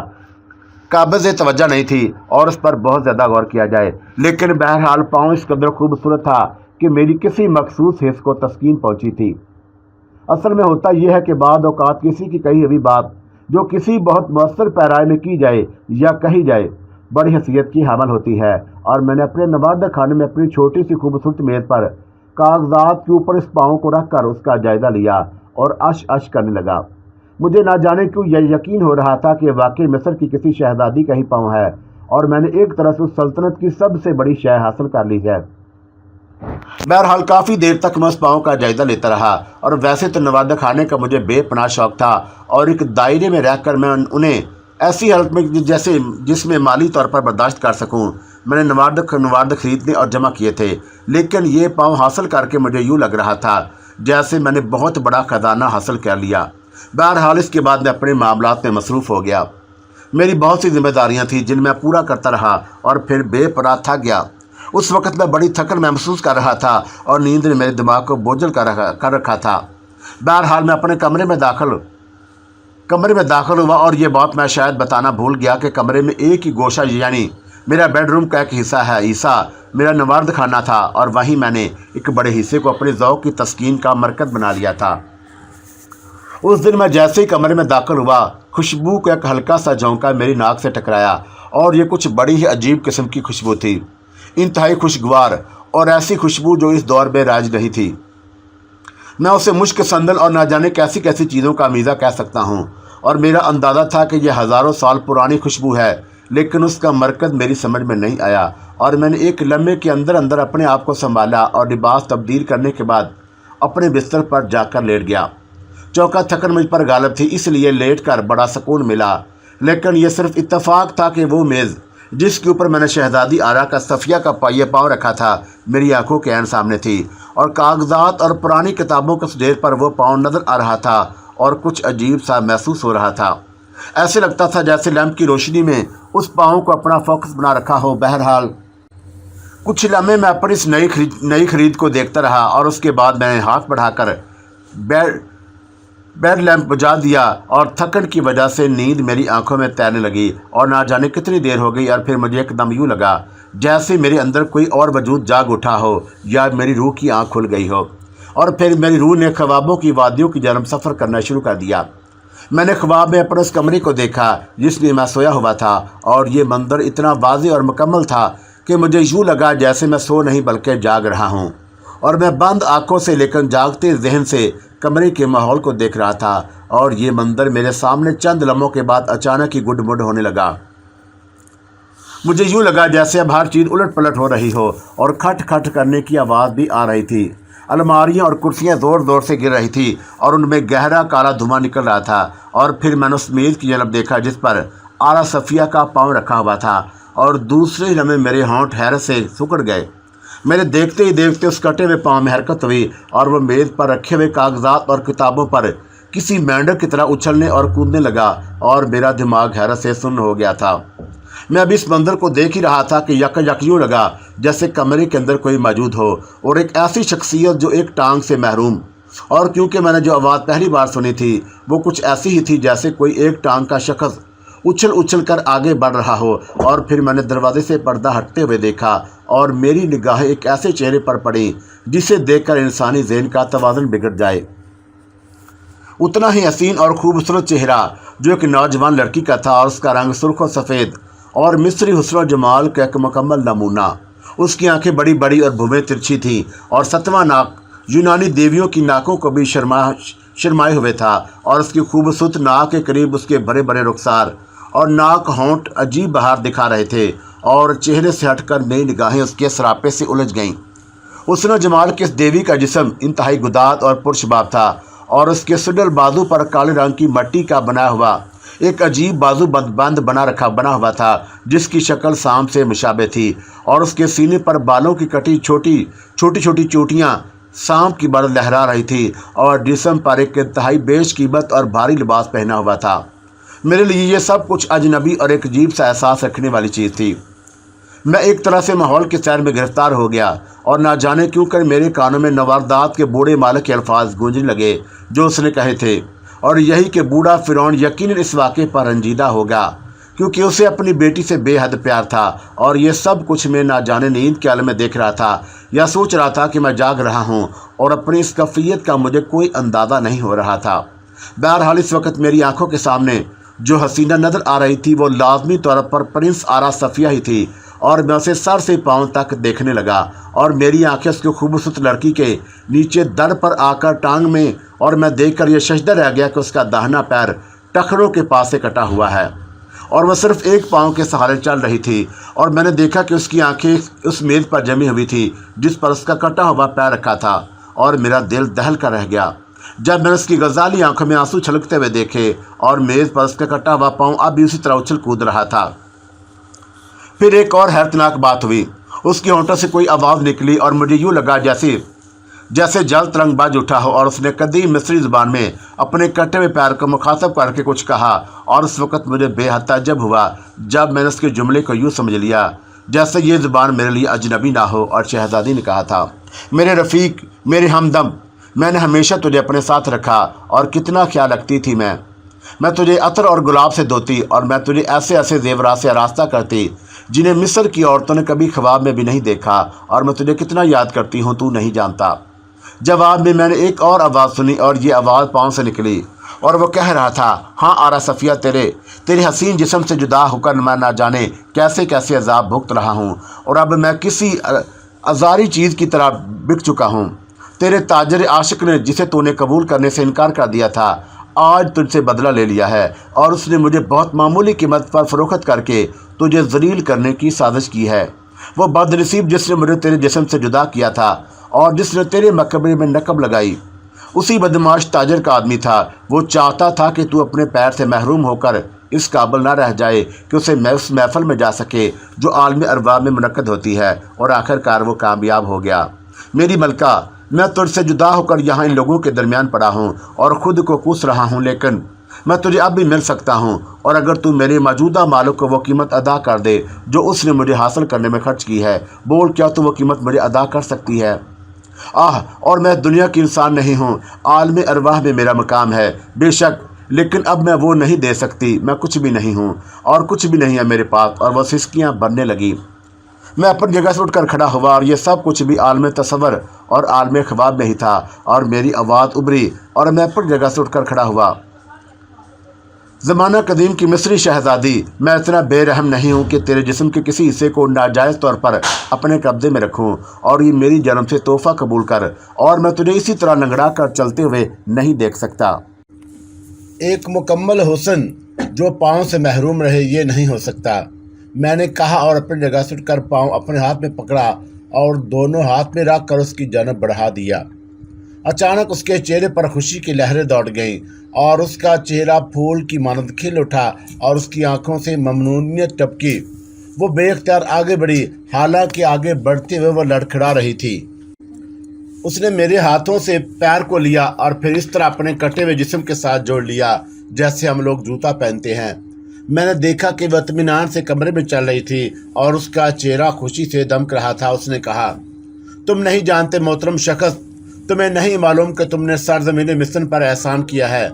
قابض توجہ نہیں تھی اور اس پر بہت زیادہ غور کیا جائے، لیکن بہرحال پاؤں اس قدر خوبصورت تھا کہ میری کسی مخصوص حص کو تسکین پہنچی تھی۔ اصل میں ہوتا یہ ہے کہ بعض اوقات کسی کی کہی ہوئی بات جو کسی بہت مؤثر پیرائے میں کی جائے یا کہی جائے بڑی حیثیت کی حامل ہوتی ہے، اور میں نے اپنے نوارد خانے میں اپنی چھوٹی سی خوبصورت میز پر کاغذات کے اوپر اس پاؤں کو رکھ کر اس کا جائزہ لیا اور اش کرنے لگا۔ مجھے نہ جانے کیوں یہ یقین ہو رہا تھا کہ واقعی مصر کی کسی شہزادی کا ہی پاؤں ہے، اور میں نے ایک طرح سے اس سلطنت کی سب سے بڑی شے حاصل کر لی ہے۔ بہرحال کافی دیر تک میں اس پاؤں کا جائزہ لیتا رہا، اور ویسے تو نوارد خانے کا مجھے بے پناہ شوق تھا، اور ایک دائرے میں رہ کر میں انہیں ایسی حالت میں جس میں مالی طور پر برداشت کر سکوں میں نے نوارد خریدنے اور جمع کیے تھے، لیکن یہ پاؤں حاصل کر کے مجھے یوں لگ رہا تھا جیسے میں نے بہت بڑا خزانہ حاصل کر لیا۔ بہرحال اس کے بعد میں اپنے معاملات میں مصروف ہو گیا۔ میری بہت سی ذمہ داریاں تھیں جن میں پورا کرتا رہا، اور پھر بے پناہ تھک گیا۔ اس وقت میں بڑی تھکن محسوس کر رہا تھا اور نیند نے میرے دماغ کو بوجھل کر رکھا تھا۔ بہرحال میں اپنے کمرے میں داخل ہوا، اور یہ بات میں شاید بتانا بھول گیا کہ کمرے میں ایک ہی گوشہ یعنی میرا بیڈ روم کا ایک حصہ میرا نوارد خانہ تھا، اور وہیں میں نے ایک بڑے حصے کو اپنے ذوق کی تسکین کا مرکز بنا لیا تھا۔ اس دن میں جیسے ہی کمرے میں داخل ہوا، خوشبو کا ایک ہلکا سا جھونکا میری ناک سے ٹکرایا، اور یہ کچھ بڑی ہی عجیب قسم کی خوشبو تھی، انتہائی خوشگوار، اور ایسی خوشبو جو اس دور میں رائج نہیں تھی۔ میں اسے مشک، سندل اور نہ جانے کیسی چیزوں کا امیزہ کہہ سکتا ہوں، اور میرا اندازہ تھا کہ یہ ہزاروں سال پرانی خوشبو ہے، لیکن اس کا مرکز میری سمجھ میں نہیں آیا اور میں نے ایک لمحے کے اندر اندر اپنے آپ کو سنبھالا اور لباس تبدیل کرنے کے بعد اپنے بستر پر جا کر لیٹ گیا۔ چونکا تھکن مجھ پر غالب تھی، اس لیے لیٹ کر بڑا سکون ملا، لیکن یہ صرف اتفاق تھا کہ وہ میز جس کے اوپر میں نے شہزادی آرا کا صفیہ کا پائے پاؤں رکھا تھا میری آنکھوں کے عین سامنے تھی، اور کاغذات اور پرانی کتابوں کے ڈھیر پر وہ پاؤں نظر آ رہا تھا اور کچھ عجیب سا محسوس ہو رہا تھا۔ ایسے لگتا تھا جیسے لیمپ کی روشنی میں اس پاؤں کو اپنا فوکس بنا رکھا ہو۔ بہرحال کچھ لمحے میں اپنی اس نئی خرید کو دیکھتا رہا اور اس کے بعد میں نے ہاتھ بڑھا کر بیڈ لیمپ بجھا دیا اور تھکن کی وجہ سے نیند میری آنکھوں میں تیرنے لگی اور نہ جانے کتنی دیر ہو گئی، اور پھر مجھے ایک دم یوں لگا جیسے میرے اندر کوئی اور وجود جاگ اٹھا ہو یا میری روح کی آنکھ کھل گئی ہو، اور پھر میری روح نے خوابوں کی وادیوں کی جانب سفر کرنا شروع کر دیا۔ میں نے خواب میں اپنے اس کمرے کو دیکھا جس میں میں سویا ہوا تھا، اور یہ منظر اتنا واضح اور مکمل تھا کہ مجھے یوں لگا جیسے میں سو نہیں بلکہ جاگ رہا ہوں، اور میں بند آنکھوں سے لیکن جاگتے ذہن سے کمرے کے ماحول کو دیکھ رہا تھا، اور یہ منظر میرے سامنے چند لمحوں کے بعد اچانک ہی گڈ مڈ ہونے لگا۔ مجھے یوں لگا جیسے اب ہر چیز الٹ پلٹ ہو رہی ہو، اور کھٹ کھٹ کرنے کی آواز بھی آ رہی تھی۔ الماریاں اور کرسیاں زور زور سے گر رہی تھی اور ان میں گہرا کالا دھواں نکل رہا تھا، اور پھر میں نے اس میز کی جانب دیکھا جس پر آرا صفیہ کا پاؤں رکھا ہوا تھا، اور دوسرے ہی لمحے میرے ہونٹ حیرت سے سکڑ گئے۔ میرے دیکھتے ہی دیکھتے اس کٹے ہوئے پاؤں میں حرکت ہوئی، اور وہ میز پر رکھے ہوئے کاغذات اور کتابوں پر کسی مینڈک کی طرح اچھلنے اور کودنے لگا، اور میرا دماغ حیرت سے سن ہو گیا تھا۔ میں اب اس منظر کو دیکھ ہی رہا تھا کہ یک یوں لگا جیسے کمرے کے اندر کوئی موجود ہو، اور ایک ایسی شخصیت جو ایک ٹانگ سے محروم، اور کیونکہ میں نے جو آواز پہلی بار سنی تھی وہ کچھ ایسی ہی تھی جیسے کوئی ایک ٹانگ کا شخص اچھل کر آگے بڑھ رہا ہو، اور پھر میں نے دروازے سے پردہ ہٹتے ہوئے دیکھا، اور میری نگاہیں ایک ایسے چہرے پر پڑیں جسے دیکھ کر انسانی ذہن کا توازن بگڑ جائے۔ اتنا ہی حسین اور خوبصورت چہرہ جو ایک نوجوان لڑکی کا تھا، اور اس کا رنگ سرخ و سفید اور مصری حسن و جمال کا ایک مکمل نمونہ۔ اس کی آنکھیں بڑی بڑی اور بھویں ترچھی تھیں، اور ستواں ناک یونانی دیویوں کی ناکوں کو بھی شرمائے ہوئے تھا، اور اس کی خوبصورت ناک کے قریب اس کے بڑے بڑے رخسار اور ناک ہونٹ عجیب بہار دکھا رہے تھے، اور چہرے سے ہٹ کر نئی نگاہیں اس کے سراپے سے الجھ گئیں۔ حسن و جمال کے اس دیوی کا جسم انتہائی گداز اور پرشباب تھا، اور اس کے سڈل بازو پر کالے رنگ کی مٹی کا بنا ہوا ایک عجیب بازو بند بنا ہوا تھا جس کی شکل سانپ سے مشابہ تھی، اور اس کے سینے پر بالوں کی کٹی چھوٹی چھوٹی چوٹیاں سانپ کی بڑھ لہرا رہی تھی، اور جسم پر ایک انتہائی بیش قیمت اور بھاری لباس پہنا ہوا تھا۔ میرے لیے یہ سب کچھ اجنبی اور ایک عجیب سا احساس رکھنے والی چیز تھی۔ میں ایک طرح سے ماحول کے سیر میں گرفتار ہو گیا، اور نہ جانے کیوں کر میرے کانوں میں نواردات کے بوڑھے مالک کے الفاظ گونجنے لگے جو اس نے کہے تھے، اور یہی کہ بوڑھا فرعون یقیناً اس واقعے پر رنجیدہ ہوگا کیونکہ اسے اپنی بیٹی سے بے حد پیار تھا، اور یہ سب کچھ میں نہ جانے نیند کے عالم میں دیکھ رہا تھا یا سوچ رہا تھا کہ میں جاگ رہا ہوں، اور اپنی اس کیفیت کا مجھے کوئی اندازہ نہیں ہو رہا تھا۔ بہرحال اس وقت میری آنکھوں کے سامنے جو حسینہ نظر آ رہی تھی وہ لازمی طور پر پرنس آرا صفیہ ہی تھی، اور میں اسے سر سے پاؤں تک دیکھنے لگا، اور میری آنکھیں اس کی خوبصورت لڑکی کے نیچے در پر آ کر ٹانگ میں، اور میں دیکھ کر یہ ششدر رہ گیا کہ اس کا داہنا پیر ٹخنوں کے پاس سے کٹا ہوا ہے، اور وہ صرف ایک پاؤں کے سہارے چل رہی تھی، اور میں نے دیکھا کہ اس کی آنکھیں اس میز پر جمی ہوئی تھی جس پر اس کا کٹا ہوا پیر رکھا تھا، اور میرا دل دہل کر رہ گیا جب میں نے اس کی غزالی آنکھوں میں آنسو چھلکتے ہوئے دیکھے، اور میز پر اس کا کٹا ہوا پاؤں اب بھی اسی طرح اچھل کود رہا تھا۔ پھر ایک اور حیرتناک بات ہوئی، اس کی ہونٹوں سے کوئی آواز نکلی، اور مجھے یوں لگا جیسے جل ترنگ بج اٹھا ہو، اور اس نے قدیم مصری زبان میں اپنے کٹے ہوئے پیر کو مخاطب کر کے کچھ کہا، اور اس وقت مجھے بے حد تعجب ہوا جب میں نے اس کے جملے کو یوں سمجھ لیا جیسے یہ زبان میرے لیے اجنبی نہ ہو، اور شہزادی نے کہا تھا، میرے رفیق، میرے ہمدم، میں نے ہمیشہ تجھے اپنے ساتھ رکھا، اور کتنا خیال رکھتی تھی میں تجھے عطر اور گلاب سے دھوتی، اور میں تجھے ایسے زیورات سے آراستہ کرتی جنہیں مصر کی عورتوں نے کبھی خواب میں بھی نہیں دیکھا، اور میں تجھے کتنا یاد کرتی ہوں تو نہیں جانتا۔ جواب میں نے ایک اور آواز سنی، اور یہ آواز پاؤں سے نکلی، اور وہ کہہ رہا تھا، ہاں آرا صفیہ، تیرے حسین جسم سے جدا ہو کر میں نہ جانے کیسے عذاب بھگت رہا ہوں، اور اب میں کسی ازاری چیز کی طرح بک چکا ہوں۔ تیرے تاجر عاشق نے جسے تو نے قبول کرنے سے انکار کر دیا تھا، آج تجھ سے بدلہ لے لیا ہے اور اس نے مجھے بہت معمولی قیمت پر فروخت کر کے تجھے ذلیل کرنے کی سازش کی ہے۔ وہ بدنصیب جس نے مجھے تیرے جسم سے جدا کیا تھا اور جس نے تیرے مقبرے میں نقب لگائی، اسی بدمعاش تاجر کا آدمی تھا۔ وہ چاہتا تھا کہ تو اپنے پیر سے محروم ہو کر اس قابل نہ رہ جائے کہ اسے اس محفل میں جا سکے جو عالم ارواح میں منعقد ہوتی ہے، اور آخر کار وہ کامیاب ہو گیا۔ میری ملکہ، میں تجھ سے جدا ہو کر یہاں ان لوگوں کے درمیان پڑا ہوں اور خود کو کوس رہا ہوں، لیکن میں تجھے اب بھی مل سکتا ہوں، اور اگر تو میرے موجودہ مالک کو وہ قیمت ادا کر دے جو اس نے مجھے حاصل کرنے میں خرچ کی ہے، بول کیا تو وہ قیمت مجھے ادا کر سکتی ہے؟ اور میں دنیا کی انسان نہیں ہوں، عالم ارواح میں میرا مقام ہے، بے شک، لیکن اب میں وہ نہیں دے سکتی۔ میں کچھ بھی نہیں ہوں اور کچھ بھی نہیں ہے میرے پاس۔ اور وہ سسکیاں بھرنے لگی۔ میں اپنی جگہ سے اٹھ کر کھڑا ہوا، اور یہ سب کچھ بھی عالم تصور اور عالم خواب میں ہی تھا، اور میری آواز ابھری اور میں اپنی جگہ سے اٹھ کر کھڑا ہوا۔ زمانہ قدیم کی مصری شہزادی، میں اتنا بے رحم نہیں ہوں کہ تیرے جسم کے کسی حصے کو ناجائز طور پر اپنے قبضے میں رکھوں، اور یہ میری جنم سے تحفہ قبول کر، اور میں تجھے اسی طرح لنگڑا کر چلتے ہوئے نہیں دیکھ سکتا۔ ایک مکمل حسن جو پاؤں سے محروم رہے، یہ نہیں ہو سکتا، میں نے کہا، اور اپنی جگہ سے اٹھ کر پاؤں اپنے ہاتھ میں پکڑا اور دونوں ہاتھ میں رکھ کر اس کی جانب بڑھا دیا۔ اچانک اس کے چہرے پر خوشی کی لہریں دوڑ گئیں، اور اس کا چہرہ پھول کی مانند کھل اٹھا، اور اس کی آنکھوں سے ممنونیت ٹپکی۔ وہ بے اختیار آگے بڑھی، حالانکہ آگے بڑھتے ہوئے وہ لڑکھڑا رہی تھی۔ اس نے میرے ہاتھوں سے پیر کو لیا اور پھر اس طرح اپنے کٹے ہوئے جسم کے ساتھ جوڑ لیا جیسے ہم لوگ جوتا پہنتے ہیں۔ میں نے دیکھا کہ وہ اطمینان سے کمرے میں چل رہی تھی اور اس کا چہرہ خوشی سے دمک رہا تھا۔ اس نے کہا، تم نہیں جانتے محترم شخص، تمہیں نہیں معلوم کہ تم نے سرزمین مصر پر احسان کیا ہے۔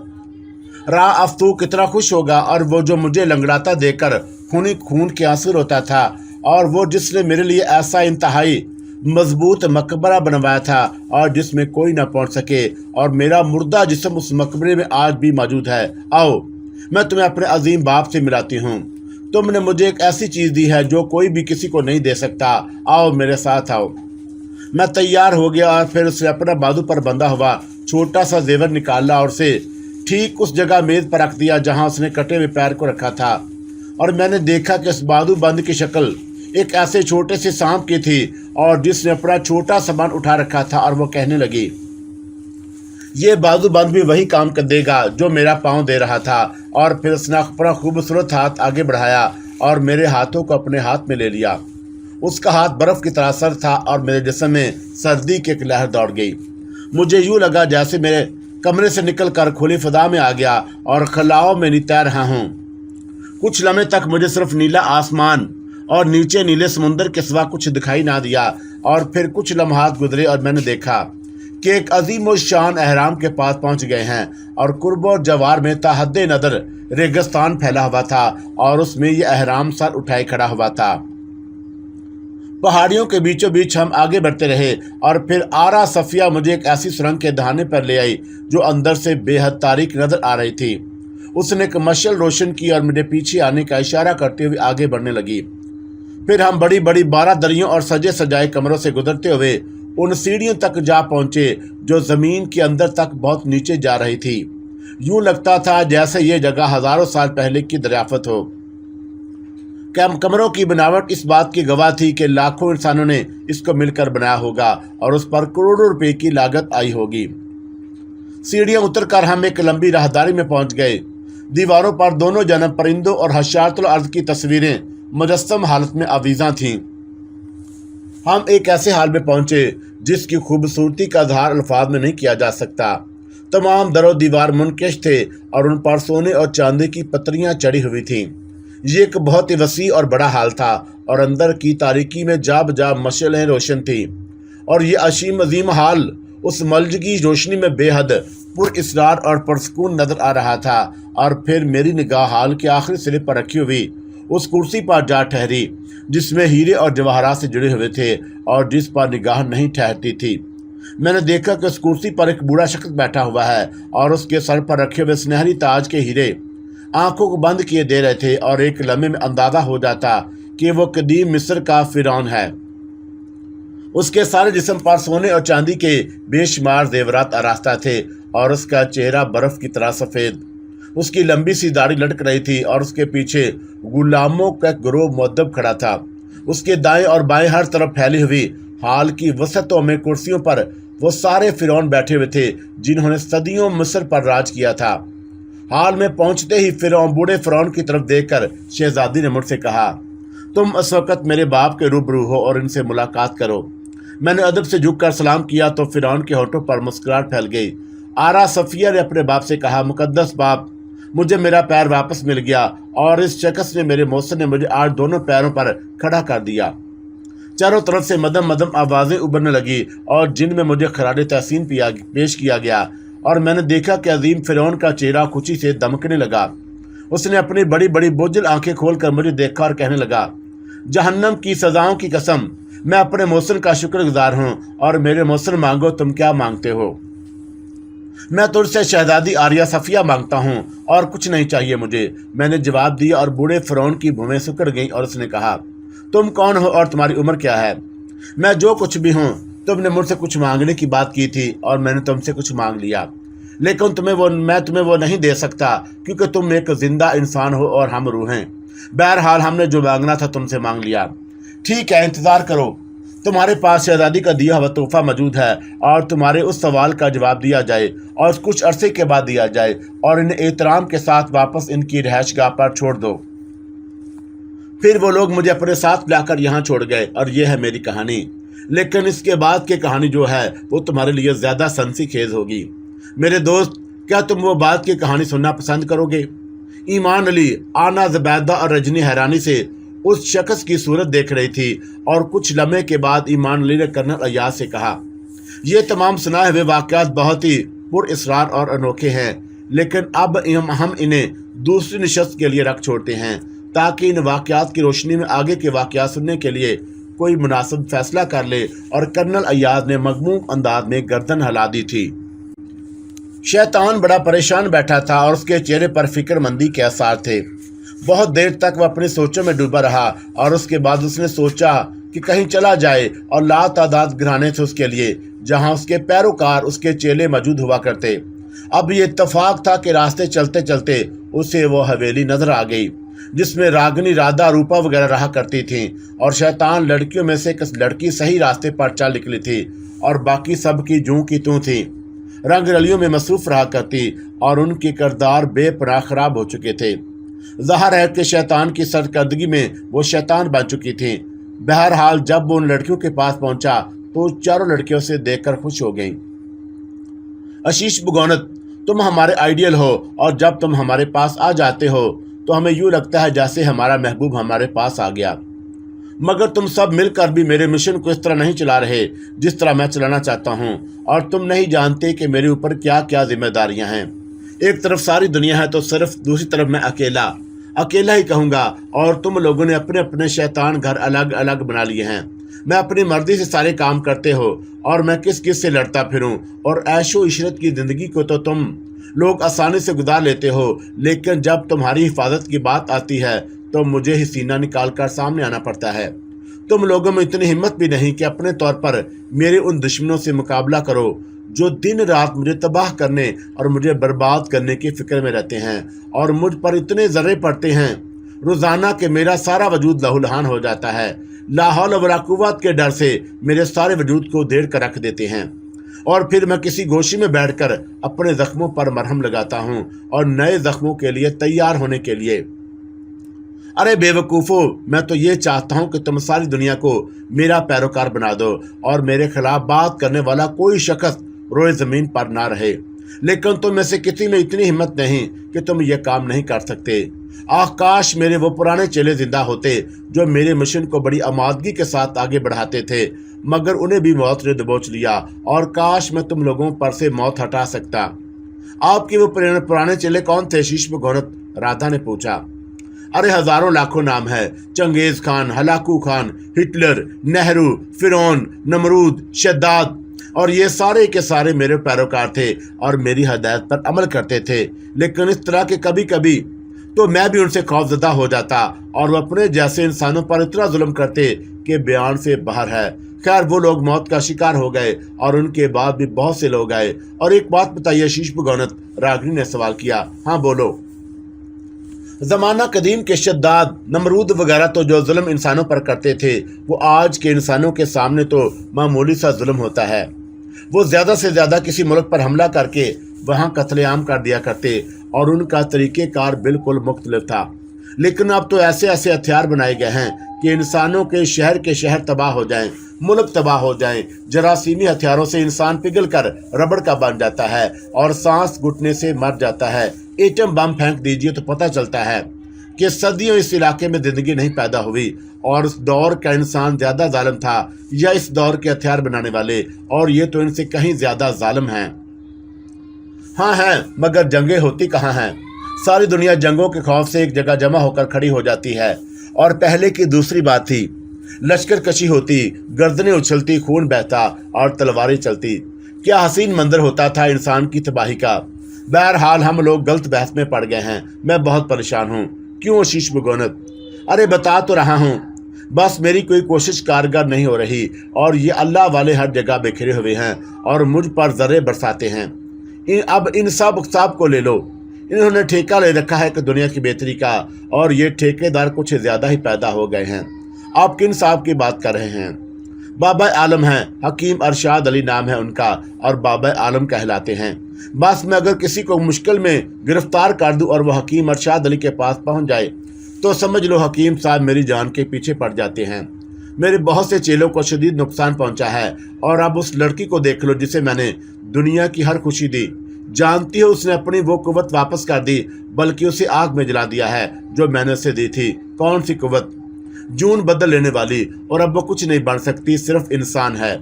راہ افسو کتنا خوش ہوگا، اور وہ جو مجھے لنگڑاتا دیکھ کر خون کے آنسو روتا تھا، اور وہ جس نے میرے لیے ایسا انتہائی مضبوط مقبرہ بنوایا تھا اور جس میں کوئی نہ پہنچ سکے، اور میرا مردہ جسم اس مقبرے میں آج بھی موجود ہے۔ آؤ، میں تمہیں اپنے عظیم باپ سے ملاتی ہوں۔ تم نے مجھے ایک ایسی چیز دی ہے جو کوئی بھی کسی کو نہیں دے سکتا۔ آؤ میرے ساتھ آؤ۔ میں تیار ہو گیا، اور پھر اس نے اپنا بازو پر بندھا ہوا چھوٹا سا زیور نکالا اور اسے ٹھیک اس جگہ میز پر رکھ دیا جہاں اس نے کٹے ہوئے پیر کو رکھا تھا۔ اور میں نے دیکھا کہ اس بازو بند کی شکل ایک ایسے چھوٹے سے سانپ کی تھی، اور جس نے اپنا چھوٹا سامان اٹھا رکھا تھا، اور وہ کہنے لگی، یہ بازو بند بھی وہی کام کر دے گا جو میرا پاؤں دے رہا تھا۔ اور پھر اس نے اپنا خوبصورت ہاتھ آگے بڑھایا اور میرے ہاتھوں کو اپنے ہاتھ میں لے لیا۔ اس کا ہاتھ برف کی طرح سرد تھا، اور میرے جسم میں سردی کی ایک لہر دوڑ گئی۔ مجھے یوں لگا جیسے میرے کمرے سے نکل کر کھلی فضا میں آ گیا اور خلاؤں میں تیر رہا ہوں۔ کچھ لمحے تک مجھے صرف نیلا آسمان اور نیچے نیلے سمندر کے سوا کچھ دکھائی نہ دیا، اور پھر کچھ لمحات گزرے اور میں نے دیکھا کہ ایک عظیم الشان اہرام کے پاس پہنچ گئے ہیں، اور قرب و جوار میں تا حد نظر ریگستان پھیلا ہوا تھا، اور اس میں یہ اہرام سر اٹھائے کھڑا ہوا تھا۔ پہاڑیوں کے بیچوں بیچ ہم آگے بڑھتے رہے، اور پھر آرا صفیہ مجھے ایک ایسی سرنگ کے دہانے پر لے آئی جو اندر سے بے حد تاریک نظر آ رہی تھی۔ اس نے ایک مشعل روشن کی اور میرے پیچھے آنے کا اشارہ کرتے ہوئے آگے بڑھنے لگی۔ پھر ہم بڑی بڑی 12 دریوں اور سجے سجائے کمروں سے گزرتے ہوئے ان سیڑھیوں تک جا پہنچے جو زمین کے اندر تک بہت نیچے جا رہی تھی۔ یوں لگتا تھا جیسے یہ جگہ ہزاروں سال پہلے کی دریافت ہو۔ کمروں کی بناوٹ اس بات کی گواہ تھی کہ لاکھوں انسانوں نے اس کو مل کر بنایا ہوگا، اور اس پر کروڑوں روپے کی لاگت آئی ہوگی۔ سیڑھیاں اتر کر ہم ایک لمبی راہداری میں پہنچ گئے۔ دیواروں پر دونوں جانب پرندوں اور حشرات الارض کی تصویریں مجسم حالت میں آویزاں تھیں۔ ہم ایک ایسے حال میں پہنچے جس کی خوبصورتی کا اظہار الفاظ میں نہیں کیا جا سکتا۔ تمام در و دیوار منقش تھے، اور ان پر سونے اور چاندی کی پتریاں چڑھی ہوئی تھیں۔ یہ ایک بہت ہی وسیع اور بڑا حال تھا، اور اندر کی تاریکی میں جا بجا مشعلیں روشن تھیں، اور یہ عظیم حال اس ملجگی روشنی میں بے حد پر اسرار اور پرسکون نظر آ رہا تھا۔ اور پھر میری نگاہ حال کے آخری سرے پر رکھی ہوئی اس کرسی پر جا ٹھہری جس میں ہیرے اور جواہرات سے جڑے ہوئے تھے، اور جس پر نگاہ نہیں ٹھہرتی تھی۔ میں نے دیکھا کہ اس کرسی پر ایک بوڑھا شخص بیٹھا ہوا ہے، اور اس کے سر پر رکھے ہوئے سنہری تاج کے ہیرے آنکھوں کو بند کیے دے رہے تھے، اور ایک لمحے میں اندازہ ہو جاتا کہ وہ قدیم مصر کا فرعون ہے۔ उसके सारे जिस्म पर सोने और चांदी के बेशुमार जेवरात आरास्ता थे और उसका चेहरा बर्फ की तरह सफेद। उसकी लंबी सी दाढ़ी लटक रही थी और उसके पीछे गुलामों का गिरोह मुअद्दब खड़ा था। उसके दाएं और बाएं हर तरफ फैली हुई हाल की वसतों में कुर्सियों पर वो सारे फिरौन बैठे हुए थे जिन्होंने सदियों मिस्र पर राज किया था। हाल में पहुंचते ही फिरौन बूढ़े फिरौन की तरफ देखकर शहजादी ने मुझसे कहा, तुम इस वक्त मेरे बाप के रूबरू हो और इनसे मुलाकात करो। मैंने अदब से झुककर सलाम किया तो फिरौन के होठों पर मुस्कुराहट फैल गई। आरा सफिया ने अपने बाप से कहा, मुकद्दस बाप, मुझे मेरा पैर वापस मिल गया और इस शख्स ने मेरे मौसम ने मुझे आज दोनों पैरों पर खड़ा कर दिया। चारों तरफ से मदम मदम आवाज़ें उभरने लगी और जिनमें मुझे खराज तहसीन पेश किया गया और मैंने देखा कि अजीम फिरौन का चेहरा खुशी से दमकने लगा। उसने अपनी बड़ी बड़ी बोझल आंखें खोलकर मुझे देखा और कहने लगा, जहन्नम की सजाओं की कसम, मैं अपने मौसम का शुक्रगुजार हूँ और मेरे मौसम मांगो, तुम क्या मांगते हो? मैं तुझसे शहजादी आर्या सफिया मांगता हूँ और कुछ नहीं चाहिए मुझे। मैंने जवाब दिया और बूढ़े फिरौन की भुवें सिकुड़ गईं और उसने कहा, तुम कौन हो और तुम्हारी उम्र क्या है? मैं जो कुछ भी हूँ, तुमने मुझसे कुछ मांगने की बात की थी और मैंने तुमसे कुछ मांग लिया, लेकिन मैं तुम्हें वो नहीं दे सकता क्योंकि तुम एक जिंदा इंसान हो और हम रूह हैं। बहरहाल हमने जो मांगना था तुमसे मांग लिया। ठीक है, इंतज़ार करो, तुम्हारे पास शहजादी का दिया हुआ तोहफा मौजूद है और तुम्हारे उस सवाल का जवाब दिया जाए और कुछ अरसे के बाद दिया जाए और इन्हें एहतराम के साथ वापस इनकी रिहाइशगाह पर छोड़ दो। फिर वो लोग मुझे अपने साथ लाकर यहाँ छोड़ गए और ये है मेरी कहानी। लेकिन इसके बाद की कहानी जो है वो तुम्हारे लिए ज़्यादा सनसीखेज होगी। मेरे दोस्त, क्या तुम वो बात की कहानी सुनना पसंद करोगे? ईमान अली, आना, ज़बैदा और रजनी हैरानी से उस शख्स की सूरत देख रही थी और कुछ लम्हे के बाद ईमान अली ने कर्नल अय्याज से कहा, ये तमाम सुनाए हुए वाक़यात बहुत ही पुरअसरार और अनोखे हैं, लेकिन अब हम इन्हें दूसरी नशस्त के लिए रख छोड़ते हैं ताकि इन वाक़यात की रोशनी में आगे के वाक़यात सुनने के लिए कोई मुनासिब फैसला कर ले। और कर्नल अय्याज ने मगमूम अंदाज में गर्दन हिला दी थी। शैतान बड़ा परेशान बैठा था और उसके चेहरे पर फिक्रमंदी के आसार थे। बहुत देर तक वह अपनी सोचों में डूबा रहा और उसके बाद उसने सोचा कि कहीं चला जाए और लातादाद घराने थे उसके लिए जहां उसके पैरोकार, उसके चेले मौजूद हुआ करते। अब ये इत्तफाक था कि रास्ते चलते चलते उसे वो हवेली नजर आ गई जिसमें रागनी, राधा, रूपा वगैरह रहा करती थीं और शैतान लड़कियों में से एक लड़की सही रास्ते पर चल निकली थी और बाकी सब की जूं की तूं थी, रंग रलियों में मसरूफ रहा करती और उनके किरदार बेपनाह खराब हो चुके थे। ज़ाहिर है कि शैतान की सरकर्दगी में वो शैतान बन चुकी थी। बहरहाल जब वो उन लड़कियों के पास पहुंचा तो चारों लड़कियों से देखकर खुश हो गई। आशीष बुगौनत, तुम हमारे आइडियल हो और जब तुम हमारे पास आ जाते हो तो हमें यूँ लगता है जैसे हमारा महबूब हमारे पास आ गया। मगर तुम सब मिलकर भी मेरे मिशन को इस तरह नहीं चला रहे जिस तरह मैं चलाना चाहता हूँ और तुम नहीं जानते कि मेरे ऊपर क्या क्या जिम्मेदारियाँ हैं। एक तरफ सारी दुनिया है तो सिर्फ दूसरी तरफ मैं अकेला ही कहूँगा और तुम लोगों ने अपने अपने शैतान घर अलग अलग बना लिए हैं। मैं अपनी मर्जी से सारे काम करते हो और मैं किस किस से लड़ता फिरूं और ऐशो इशरत की ज़िंदगी को तो तुम लोग आसानी से गुजार लेते हो, लेकिन जब तुम्हारी हिफाजत की बात आती है तो मुझे ही सीना निकाल कर सामने आना पड़ता है। तुम लोगों में इतनी हिम्मत भी नहीं कि अपने तौर पर मेरे उन दुश्मनों से मुकाबला करो जो दिन रात मुझे तबाह करने और मुझे बर्बाद करने की फिक्र में रहते हैं और मुझ पर इतने ज़र्रे पड़ते हैं रोज़ाना कि मेरा सारा वजूद लहूलुहान हो जाता है। ला हौल वला कुव्वत के डर से मेरे सारे वजूद को देर कर रख देते हैं और फिर मैं किसी गोशी में बैठकर अपने ज़ख्मों पर मरहम लगाता हूँ और नए ज़ख्मों के लिए तैयार होने के लिए। अरे बेवकूफ़ो, मैं तो ये चाहता हूँ कि तुम सारी दुनिया को मेरा पैरोकार बना दो और मेरे खिलाफ बात करने वाला कोई शख्स रोए ज़मीन पर ना रहे, लेकिन तुम में से किसी में इतनी हिम्मत नहीं कि तुम ये काम नहीं कर सकते। काश मेरे वो पुराने चेले जिंदा होते जो मेरे मिशन को बड़ी आमादगी के साथ आगे बढ़ाते थे, मगर उन्हें भी मौत ने दबोच लिया और काश मैं तुम लोगों पर से मौत हटा सकता। आपके वो पुराने चेले कौन थे? शीश बुगौनत, राधा ने पूछा। अरे हजारों लाखों नाम है, चंगेज खान, हलाकू खान, हिटलर, नेहरू, फिरौन, नमरूद, शद्दाद, और ये सारे के सारे मेरे पैरोकार थे और मेरी हदायत पर अमल करते थे। लेकिन इस तरह के कभी कभी तो मैं भी उनसे खौफजदा हो जाता और वो अपने जैसे इंसानों पर इतना जुल्म करते कि बयान से बाहर है। खैर वो लोग मौत का शिकार हो गए और उनके बाद भी बहुत से लोग आए। और एक बात बताइए आशीष भगोनत, रागिनी ने सवाल किया। हाँ बोलो। जमाना कदीम के शद्दाद नमरूद वगैरह तो जो जुल्म इंसानों पर करते थे वो आज के इंसानों के सामने तो मामूली सा जुल्म होता है। वो ज्यादा से ज्यादा किसी मुल्क पर हमला करके वहां कत्लेआम कर दिया करते और उनका तरीक़ेकार बिल्कुल मुख्तलिफ था। लेकिन अब तो ऐसे ऐसे हथियार बनाए गए हैं कि इंसानों के शहर तबाह हो जाएं, मुल्क तबाह हो जाएं। जरासीमी हथियारों से इंसान पिघल कर रबड़ का बन जाता है और सांस घुटने से मर जाता है। एटम बम फेंक दीजिए तो पता चलता है कि सदियों इस इलाके में जिंदगी नहीं पैदा हुई और उस दौर का इंसान ज्यादा जालिम था या इस दौर के हथियार बनाने वाले, और ये तो इनसे कहीं ज्यादा जालिम हैं। हाँ है, मगर जंगें होती कहाँ हैं? सारी दुनिया जंगों के खौफ से एक जगह जमा होकर खड़ी हो जाती है। और पहले की दूसरी बात थी, लश्कर कशी होती, गर्दनें उछलती, खून बहता और तलवारें चलती। क्या हसीन मंजर होता था इंसान की तबाही का। बहरहाल हम लोग गलत बहस में पड़ गए हैं। मैं बहुत परेशान हूँ। क्यों आशीष भगोनत? अरे बता तो रहा हूँ, बस मेरी कोई कोशिश कारगर नहीं हो रही और ये अल्लाह वाले हर जगह बिखरे हुए हैं और मुझ पर जर्रे बरसाते हैं। अब इन सब को ले लो। इन्होंने ठेका ले रखा है कि दुनिया की बेहतरी का, और ये ठेकेदार कुछ ज़्यादा ही पैदा हो गए हैं। आप किन साहब की बात कर रहे हैं? बाबा आलम हैं, हकीम अरशाद अली नाम है उनका और बाबा आलम कहलाते हैं। बस मैं अगर किसी को मुश्किल में गिरफ्तार कर दूं और वह हकीम अरशाद अली के पास पहुंच जाए तो समझ लो हकीम साहब मेरी जान के पीछे पड़ जाते हैं। मेरे बहुत से चेलों को शदीद नुकसान पहुंचा है और अब उस लड़की को देख लो जिसे मैंने दुनिया की हर खुशी दी। जानती हो उसने अपनी वो कुव्वत वापस कर दी, बल्कि उसे आग में जला दिया है जो मैंने उसे दी थी। कौन सी कुव्वत? जून बदल लेने वाली। और अब वो कुछ नहीं बन सकती, सिर्फ इंसान है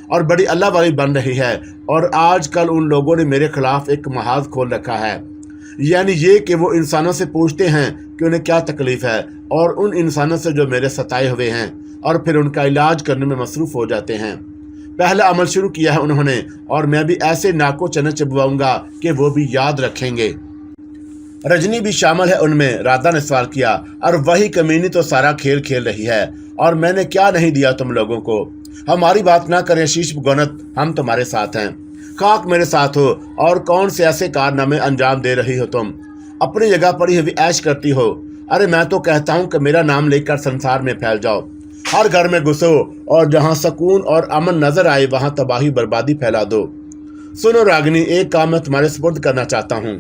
और बड़ी अल्लाह वाली बन रही है। और आजकल उन लोगों ने मेरे खिलाफ एक महाज खोल रखा है, यानी ये कि वो इंसानों से पूछते हैं कि उन्हें क्या तकलीफ है और उन इंसानों से जो मेरे सताए हुए हैं, और फिर उनका इलाज करने में मसरूफ हो जाते हैं। पहला अमल शुरू किया है उन्होंने और मैं भी ऐसे नाको चने चबवाऊंगा कि वो भी याद रखेंगे। रजनी भी शामिल है उनमें, राधा ने सवाल किया। और वही कमीनी तो सारा खेल खेल रही है। और मैंने क्या नहीं दिया तुम लोगों को? हमारी बात ना करें आशीष भगोनत, हम तुम्हारे साथ हैं। खाक मेरे साथ हो। और कौन से ऐसे कारनामे अंजाम दे रही हो तुम? अपनी जगह पड़ी हुई ऐश करती हो। अरे मैं तो कहता हूँ कि मेरा नाम लेकर संसार में फैल जाओ, हर घर में घुसो और जहाँ सुकून और अमन नजर आए वहाँ तबाही बर्बादी फैला दो। सुनो रागिनी, एक काम मैं तुम्हारे सुपुर्द करना चाहता हूँ।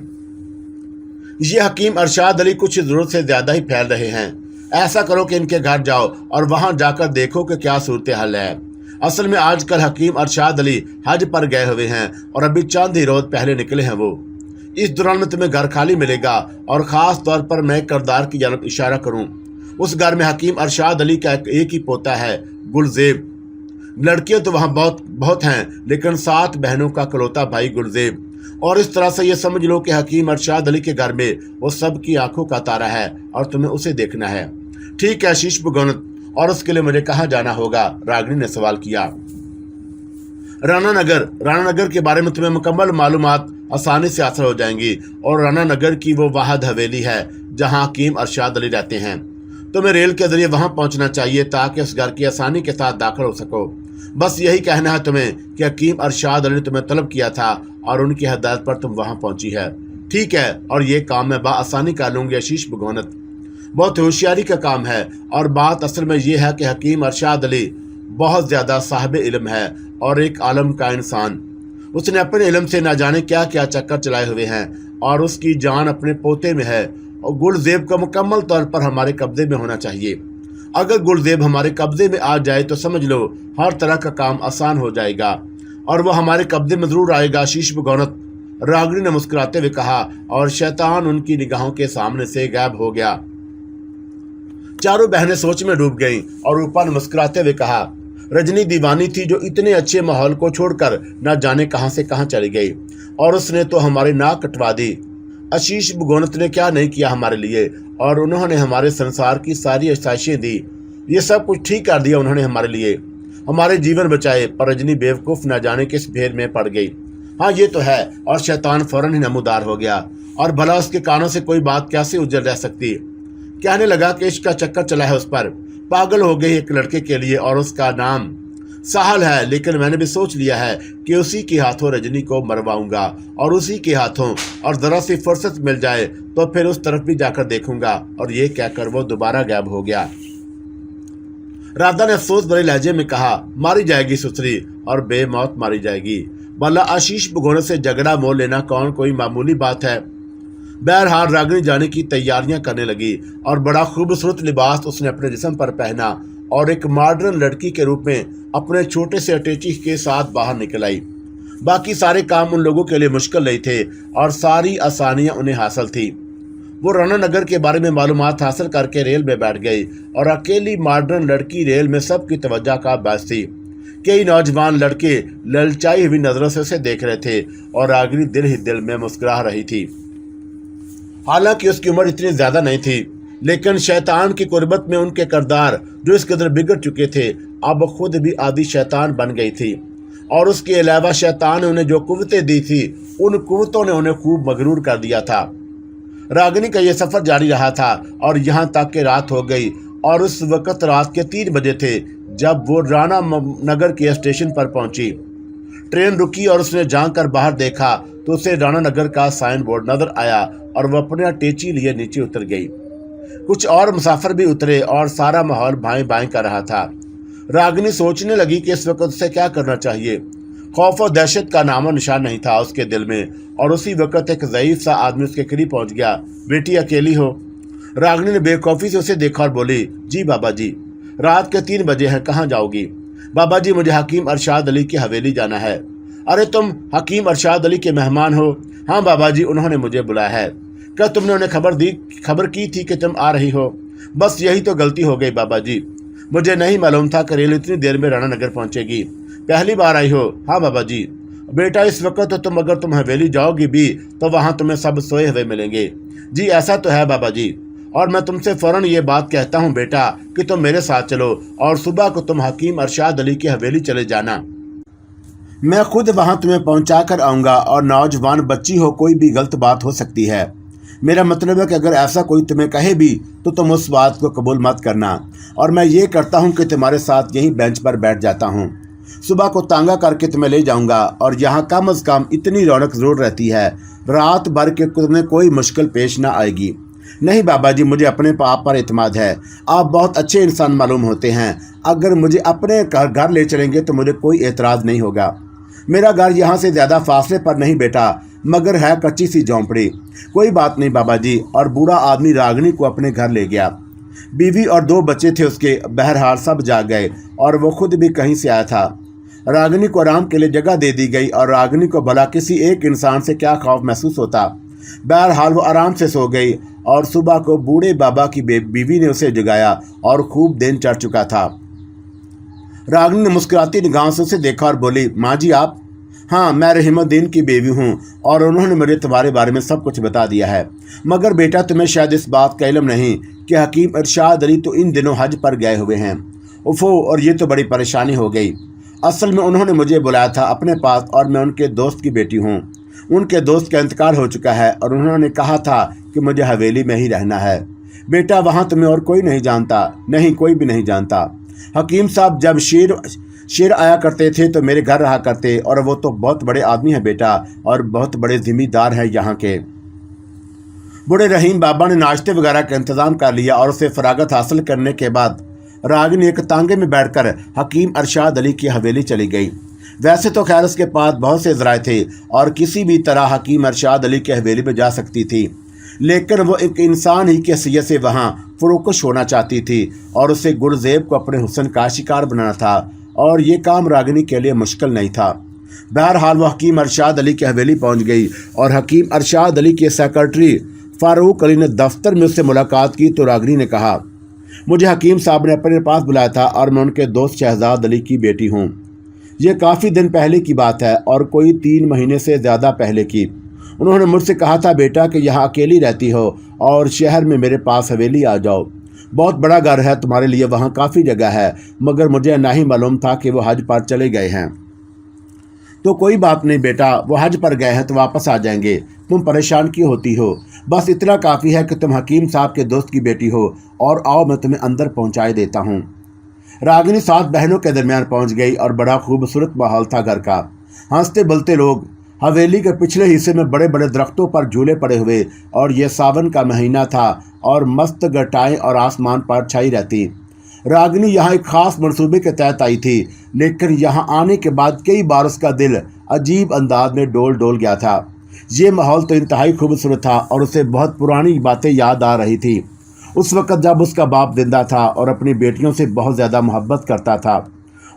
ये हकीम अरशाद अली कुछ जरूरत से ज्यादा ही फैल रहे हैं। ऐसा करो कि इनके घर जाओ और वहां जाकर देखो कि क्या सूरत हाल है। असल में आजकल हकीम अरशाद अली हज पर गए हुए हैं और अभी चंद ही रोज पहले निकले हैं वो। इस दौरान में तुम्हें घर खाली मिलेगा और खास तौर पर मैं किरदार की जानब इशारा करूं। उस घर में हकीम अरशाद अली का एक ही पोता है, गुलजेब। लड़कियां तो वहाँ बहुत हैं, लेकिन 7 बहनों का इकलौता भाई गुलजेब। और इस तरह से ये समझ लो कि हकीम अरशाद अली के घर में वो सबकी आंखों का तारा है और तुम्हें उसे देखना है। ठीक है आशीष भगोनत, और उसके लिए मुझे कहाँ जाना होगा? रागिनी ने सवाल किया। राणा नगर के बारे में तुम्हें मुकम्मल मालूमात आसानी से हासिल हो जाएंगी। और राणा नगर की वो वाहद हवेली है जहाँ हकीम अरशाद अली रहते हैं। तुम्हें रेल के जरिए वहां पहुंचना चाहिए ताकि उस घर की आसानी के साथ दाखिल हो सको। बस यही कहना है तुम्हें कि हकीम अरशाद अली ने तुम्हें तलब किया था और उनकी हदायत पर तुम वहां पहुंची है। ठीक है, और ये काम मैं आसानी कर लूंगी आशीष भगोनत। बहुत होशियारी का काम है। और बात असल में ये है कि हकीम अरशाद अली बहुत ज़्यादा साहिब इल्म है और एक आलम का इंसान। उसने अपने इल्म से ना जाने क्या क्या चक्कर चलाए हुए हैं और उसकी जान अपने पोते में है। और गुलजेब का मुकम्मल तौर पर हमारे कब्जे में होना चाहिए। अगर गुलजेब हमारे कब्जे में आ जाए तो समझ लो हर तरह का काम आसान हो जाएगा और वह हमारे कब्जे में जरूर आएगा आशीष भगोनत, रागिनी ने मुस्कुराते हुए कहा। और शैतान उनकी निगाहों के सामने से गायब हो गया। चारों बहनें सोच में डूब गईं और रूपा ने मुस्कुराते हुए कहा, रजनी दीवानी थी जो इतने अच्छे माहौल को छोड़कर न जाने कहां से कहां चली गई और उसने तो हमारी नाक कटवा दी। आशीष भगोनत ने क्या नहीं किया हमारे लिए, और उन्होंने हमारे संसार की सारी आसाइशें दी। ये सब कुछ ठीक कर दिया उन्होंने हमारे लिए, हमारे जीवन बचाए। पर रजनी बेवकूफ़ न जाने किस भेद में पड़ गई। हाँ ये तो है। और शैतान फौरन ही नमूदार हो गया और भला उसके कानों से कोई बात कैसे उजल रह सकती। कहने लगा कि इश्क का चक्कर चला है उस पर, पागल हो गई एक लड़के के लिए और उसका नाम साहल है, लेकिन मैंने भी सोच लिया है कि उसी के हाथों रजनी को मरवाऊंगा और उसी के हाथों, और जरा सी फुर्सत मिल जाए तो फिर उस तरफ भी जाकर देखूंगा। और ये कहकर वो दोबारा गायब हो गया। राधा ने अफसोस भरे लहजे में कहा, मारी जाएगी सुसरी, और बेमौत मारी जाएगी। भला आशीष भगोने से झगड़ा मोल लेना कौन कोई मामूली बात है। बहरहाल रागिनी जाने की तैयारियां करने लगी और बड़ा खूबसूरत लिबास उसने अपने जिस्म पर पहना और एक मॉडर्न लड़की के रूप में अपने छोटे से अटैची के साथ बाहर निकल आई। बाकी सारे काम उन लोगों के लिए मुश्किल नहीं थे और सारी आसानियां उन्हें हासिल थी। वो राणा नगर के बारे में मालूमात हासिल करके रेल में बैठ गई और अकेली मॉडर्न लड़की रेल में सबकी तवज्जो का बायस थी। कई नौजवान लड़के ललचाई हुई नजरों से उसे देख रहे थे और रागिनी दिल ही दिल में मुस्कुरा रही थी। हालांकि उसकी उम्र इतनी ज्यादा नहीं थी, लेकिन शैतान की कुर्बत में उनके किरदार जो इस कदर बिगड़ चुके थे, अब खुद भी आदि शैतान बन गई थी। और उसके अलावा शैतान ने उन्हें जो कुव्वतें दी थी, उन कुव्वतों ने उन्हें खूब मगरूर कर दिया था। रागिनी का यह सफर जारी रहा था और यहाँ तक कि रात हो गई और उस वक्त रात के 3 बजे थे जब वो राणा नगर के स्टेशन पर पहुंची। ट्रेन रुकी और उसने झांक कर बाहर देखा तो उसे राणा नगर का साइन बोर्ड नजर आया और वह अपने अटैची लिए नीचे उतर गई। कुछ और मुसाफिर भी उतरे और सारा माहौल बाएं बाएं कर रहा था। रागिनी सोचने लगी कि इस वक्त उसे क्या करना चाहिए। खौफ और दहशत का नामो निशान नहीं था उसके दिल में। और उसी वक्त एक ज़ईफ सा आदमी उसके करीब पहुंच गया। बेटी अकेली हो? रागिनी ने बेखौफी से उसे देखा और बोली, जी बाबा जी, रात के 3 बजे हैं, कहाँ जाओगी? बाबा जी, मुझे हकीम अरशाद अली की हवेली जाना है। अरे तुम हकीम अरशाद अली के मेहमान हो? हाँ बाबा जी, उन्होंने मुझे बुलाया है। क्या तुमने उन्हें खबर की थी कि तुम आ रही हो? बस यही तो गलती हो गई बाबा जी, मुझे नहीं मालूम था कि रेल इतनी देर में राणा नगर पहुंचेगी। पहली बार आई हो? हाँ बाबा जी। बेटा, इस वक्त तो अगर तुम हवेली जाओगी भी तो वहाँ तुम्हें सब सोए हुए मिलेंगे। जी ऐसा तो है बाबा जी, और मैं तुमसे फौरन ये बात कहता हूँ बेटा कि तुम मेरे साथ चलो और सुबह को तुम हकीम अरशाद अली की हवेली चले जाना। मैं खुद वहाँ तुम्हें पहुँचा कर आऊँगा। और नौजवान बच्ची हो, कोई भी गलत बात हो सकती है। मेरा मतलब है कि अगर ऐसा कोई तुम्हें कहे भी तो तुम उस बात को कबूल मत करना। और मैं ये करता हूँ कि तुम्हारे साथ यहीं बेंच पर बैठ जाता हूँ। सुबह को तांगा करके तुम्हें ले जाऊँगा और यहाँ कम अज़ कम इतनी रौनक ज़रूर रहती है, रात भर के तुम्हें कोई मुश्किल पेश ना आएगी। नहीं बाबा जी, मुझे अपने आप पर एतमाद है। आप बहुत अच्छे इंसान मालूम होते हैं। अगर मुझे अपने घर ले चलेंगे तो मुझे कोई एतराज़ नहीं होगा। मेरा घर यहाँ से ज़्यादा फासले पर नहीं बेटा, मगर है कच्ची सी झोंपड़ी। कोई बात नहीं बाबा जी। और बूढ़ा आदमी रागिनी को अपने घर ले गया। बीवी और 2 बच्चे थे उसके। बहरहाल सब जाग गए और वो खुद भी कहीं से आया था। रागिनी को आराम के लिए जगह दे दी गई और रागिनी को भला किसी एक इंसान से क्या खौफ महसूस होता। बहरहाल वो आराम से सो गई और सुबह को बूढ़े बाबा की बीवी ने उसे जगाया और खूब दिन चढ़ चुका था। रागिनी ने मुस्कुराती निगाहों से उसे देखा और बोली, माँ जी आप? हाँ, मैं रहीमुद्दीन की बेबी हूँ और उन्होंने मुझे तुम्हारे बारे में सब कुछ बता दिया है। मगर बेटा, तुम्हें शायद इस बात का इल्म नहीं कि हकीम अरशाद अली तो इन दिनों हज पर गए हुए हैं। उफो, और ये तो बड़ी परेशानी हो गई। असल में उन्होंने मुझे बुलाया था अपने पास और मैं उनके दोस्त की बेटी हूँ। उनके दोस्त का इंतकाल हो चुका है और उन्होंने कहा था कि मुझे हवेली में ही रहना है। बेटा, वहाँ तुम्हें और कोई नहीं जानता? नहीं, कोई भी नहीं जानता। हकीम साहब जब शेर आया करते थे तो मेरे घर रहा करते, और वो तो बहुत बड़े आदमी हैं बेटा और बहुत बड़े जिम्मेदार हैं यहाँ के। बूढ़े रहीम बाबा ने नाश्ते वगैरह का इंतज़ाम कर लिया और उसे फरागत हासिल करने के बाद रागिनी एक तांगे में बैठकर हकीम अरशाद अली की हवेली चली गई। वैसे तो खैर उसके पास बहुत से ज़राए थे और किसी भी तरह हकीम अरशाद अली की हवेली में जा सकती थी, लेकिन वो एक इंसान ही की हैसियत से वहाँ फरोकश होना चाहती थी और उसे गुरजेब को अपने हुस्न का शिकार बनाना था। और ये काम रागिनी के लिए मुश्किल नहीं था। बहरहाल वो हकीम अरशाद अली की हवेली पहुँच गई और हकीम अरशाद अली के सेक्रेटरी फ़ारूक अली ने दफ्तर में उससे मुलाकात की तो रागिनी ने कहा, मुझे हकीम साहब ने अपने पास बुलाया था और मैं उनके दोस्त शहजाद अली की बेटी हूँ। ये काफ़ी दिन पहले की बात है और कोई 3 महीने से ज़्यादा पहले की। उन्होंने मुझसे कहा था बेटा कि यहाँ अकेली रहती हो और शहर में मेरे पास हवेली आ जाओ। बहुत बड़ा घर है तुम्हारे लिए, वहाँ काफ़ी जगह है, मगर मुझे नहीं मालूम था कि वो हज पर चले गए हैं। तो कोई बात नहीं बेटा, वो हज पर गए हैं तो वापस आ जाएंगे। तुम परेशान क्यों होती हो? बस इतना काफ़ी है कि तुम हकीम साहब के दोस्त की बेटी हो और आओ मैं तुम्हें अंदर पहुँचाए देता हूँ। راگنی 7 بہنوں کے درمیان پہنچ گئی اور بڑا خوبصورت ماحول تھا گھر کا۔ ہنستے بلتے لوگ، حویلی کے پچھلے حصے میں بڑے بڑے درختوں پر جھولے پڑے ہوئے، اور یہ ساون کا مہینہ تھا اور مست گٹائیں اور آسمان پر چھائی رہتی۔ راگنی یہاں ایک خاص منصوبے کے تحت آئی تھی، لیکن یہاں آنے کے بعد کئی بار اس کا دل عجیب انداز میں ڈول گیا تھا۔ یہ ماحول تو انتہائی خوبصورت تھا اور اسے بہت پرانی باتیں یاد آ رہی تھی۔ اس وقت جب اس کا باپ زندہ تھا اور اپنی بیٹیوں سے بہت زیادہ محبت کرتا تھا،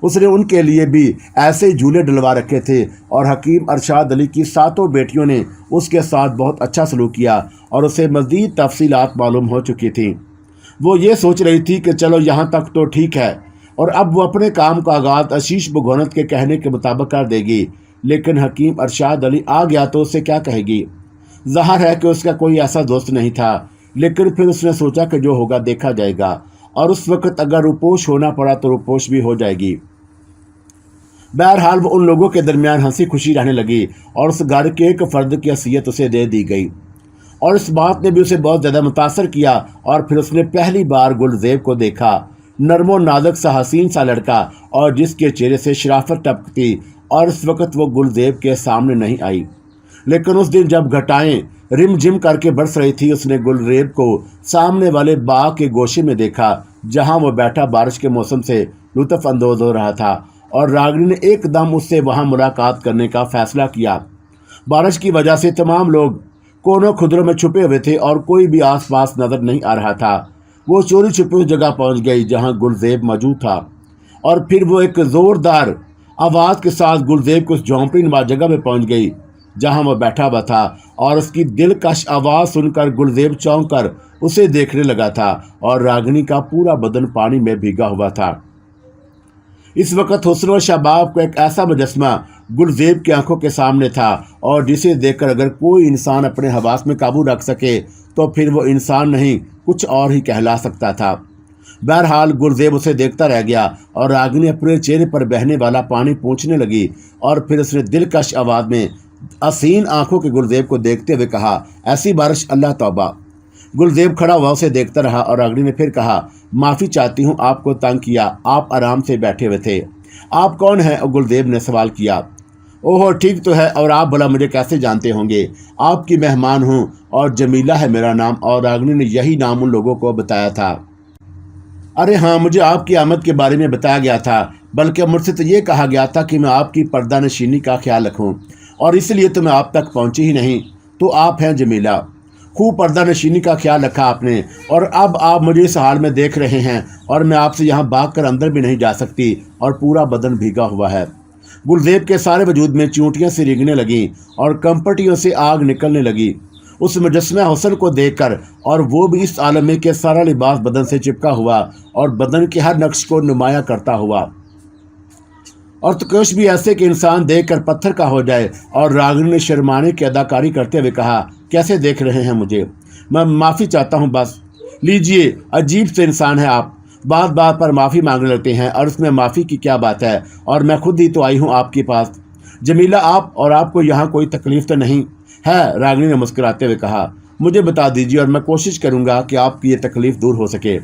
اس نے ان کے لیے بھی ایسے جھولے ڈلوا رکھے تھے، اور حکیم ارشاد علی کی 7 بیٹیوں نے اس کے ساتھ بہت اچھا سلوک کیا اور اسے مزید تفصیلات معلوم ہو چکی تھیں۔ وہ یہ سوچ رہی تھی کہ چلو یہاں تک تو ٹھیک ہے، اور اب وہ اپنے کام کا آغاز آشیش بھگونت کے کہنے کے مطابق کر دے گی، لیکن حکیم ارشاد علی آ گیا تو اسے کیا کہے گی؟ ظاہر ہے کہ اس کا کوئی ایسا دوست نہیں تھا، لیکن پھر اس نے سوچا کہ جو ہوگا دیکھا جائے گا، اور اس وقت اگر روپوش ہونا پڑا تو روپوش بھی ہو جائے گی۔ بہرحال وہ ان لوگوں کے درمیان ہنسی خوشی رہنے لگی، اور اس گھر کے ایک فرد کی حیثیت اسے دے دی گئی، اور اس بات نے بھی اسے بہت زیادہ متاثر کیا۔ اور پھر اس نے پہلی بار گلزیب کو دیکھا، نرم و نازک سا حسین سا لڑکا، اور جس کے چہرے سے شرافت ٹپکتی، اور اس وقت وہ گلزیب کے سامنے نہیں آئی۔ لیکن اس دن جب گھٹائیں رم جم کر کے برس رہی تھی، اس نے گلزیب کو سامنے والے باغ کے گوشے میں دیکھا، جہاں وہ بیٹھا بارش کے موسم سے لطف اندوز ہو رہا تھا، اور راگنی نے ایک دم اس سے وہاں ملاقات کرنے کا فیصلہ کیا۔ بارش کی وجہ سے تمام لوگ کونوں خدروں میں چھپے ہوئے تھے اور کوئی بھی آس پاس نظر نہیں آ رہا تھا۔ وہ چوری چھپے اس جگہ پہنچ گئی جہاں گلزیب موجود تھا، اور پھر وہ ایک زوردار آواز کے ساتھ گلزیب کو اس جھونپڑی نما جگہ میں پہنچ گئی جہاں وہ بیٹھا ہوا تھا، اور اس کی دلکش آواز سن کر گلزیب چونک کر اسے دیکھنے لگا تھا، اور راگنی کا پورا بدن پانی میں بھیگا ہوا تھا۔ اس وقت حسن و شباب کا ایک ایسا مجسمہ گلزیب کی آنکھوں کے سامنے تھا، اور جسے دیکھ کر اگر کوئی انسان اپنے حواس میں قابو رکھ سکے تو پھر وہ انسان نہیں کچھ اور ہی کہلا سکتا تھا۔ بہرحال گلزیب اسے دیکھتا رہ گیا، اور راگنی اپنے چہرے پر بہنے والا پانی پوچھنے لگی، اور پھر اس نے دلکش آواز میں حسین آنکھوں کے گلزیب کو دیکھتے ہوئے کہا، ایسی بارش، اللہ توبہ۔ گلزیب کھڑا ہوا اسے دیکھتا رہا، اور راگنی نے پھر کہا، معافی چاہتی ہوں آپ کو تنگ کیا، آپ آرام سے بیٹھے ہوئے تھے۔ آپ کون ہیں؟ گلزیب نے سوال کیا۔ اوہ ٹھیک تو ہے، اور آپ بھلا مجھے کیسے جانتے ہوں گے؟ آپ کی مہمان ہوں، اور جمیلہ ہے میرا نام، اور راگنی نے یہی نام ان لوگوں کو بتایا تھا۔ ارے ہاں، مجھے آپ کی آمد کے بارے میں بتایا گیا تھا، بلکہ مجھ سے تو یہ کہا گیا تھا کہ میں آپ کی پردہ نشینی کا خیال رکھوں، اور اس لیے تو میں آپ تک پہنچی ہی نہیں۔ تو آپ ہیں جمیلہ؟ خوب پردہ نشینی کا خیال رکھا آپ نے، اور اب آپ مجھے اس حال میں دیکھ رہے ہیں، اور میں آپ سے یہاں بھاگ کر اندر بھی نہیں جا سکتی، اور پورا بدن بھیگا ہوا ہے۔ گلزیب کے سارے وجود میں چونٹیاں سے ریگنے لگیں، اور کمپٹیوں سے آگ نکلنے لگی اس مجسمہ حسن کو دیکھ کر، اور وہ بھی اس عالم میں کہ سارا لباس بدن سے چپکا ہوا اور بدن کے ہر نقش کو نمایاں کرتا ہوا، اور تکش بھی ایسے کہ انسان دیکھ کر پتھر کا ہو جائے۔ اور راگنی نے شرمانے کی اداکاری کرتے ہوئے کہا، کیسے دیکھ رہے ہیں مجھے؟ میں معافی چاہتا ہوں، بس لیجئے، عجیب سے انسان ہے آپ، بات بات پر معافی مانگنے لگتے ہیں، اور اس میں معافی کی کیا بات ہے؟ اور میں خود ہی تو آئی ہوں آپ کے پاس۔ جمیلہ آپ کو یہاں کوئی تکلیف تو نہیں ہے؟ راگنی نے مسکراتے ہوئے کہا، مجھے بتا دیجیے اور میں کوشش کروں گا کہ آپ کی یہ تکلیف دور ہو سکے۔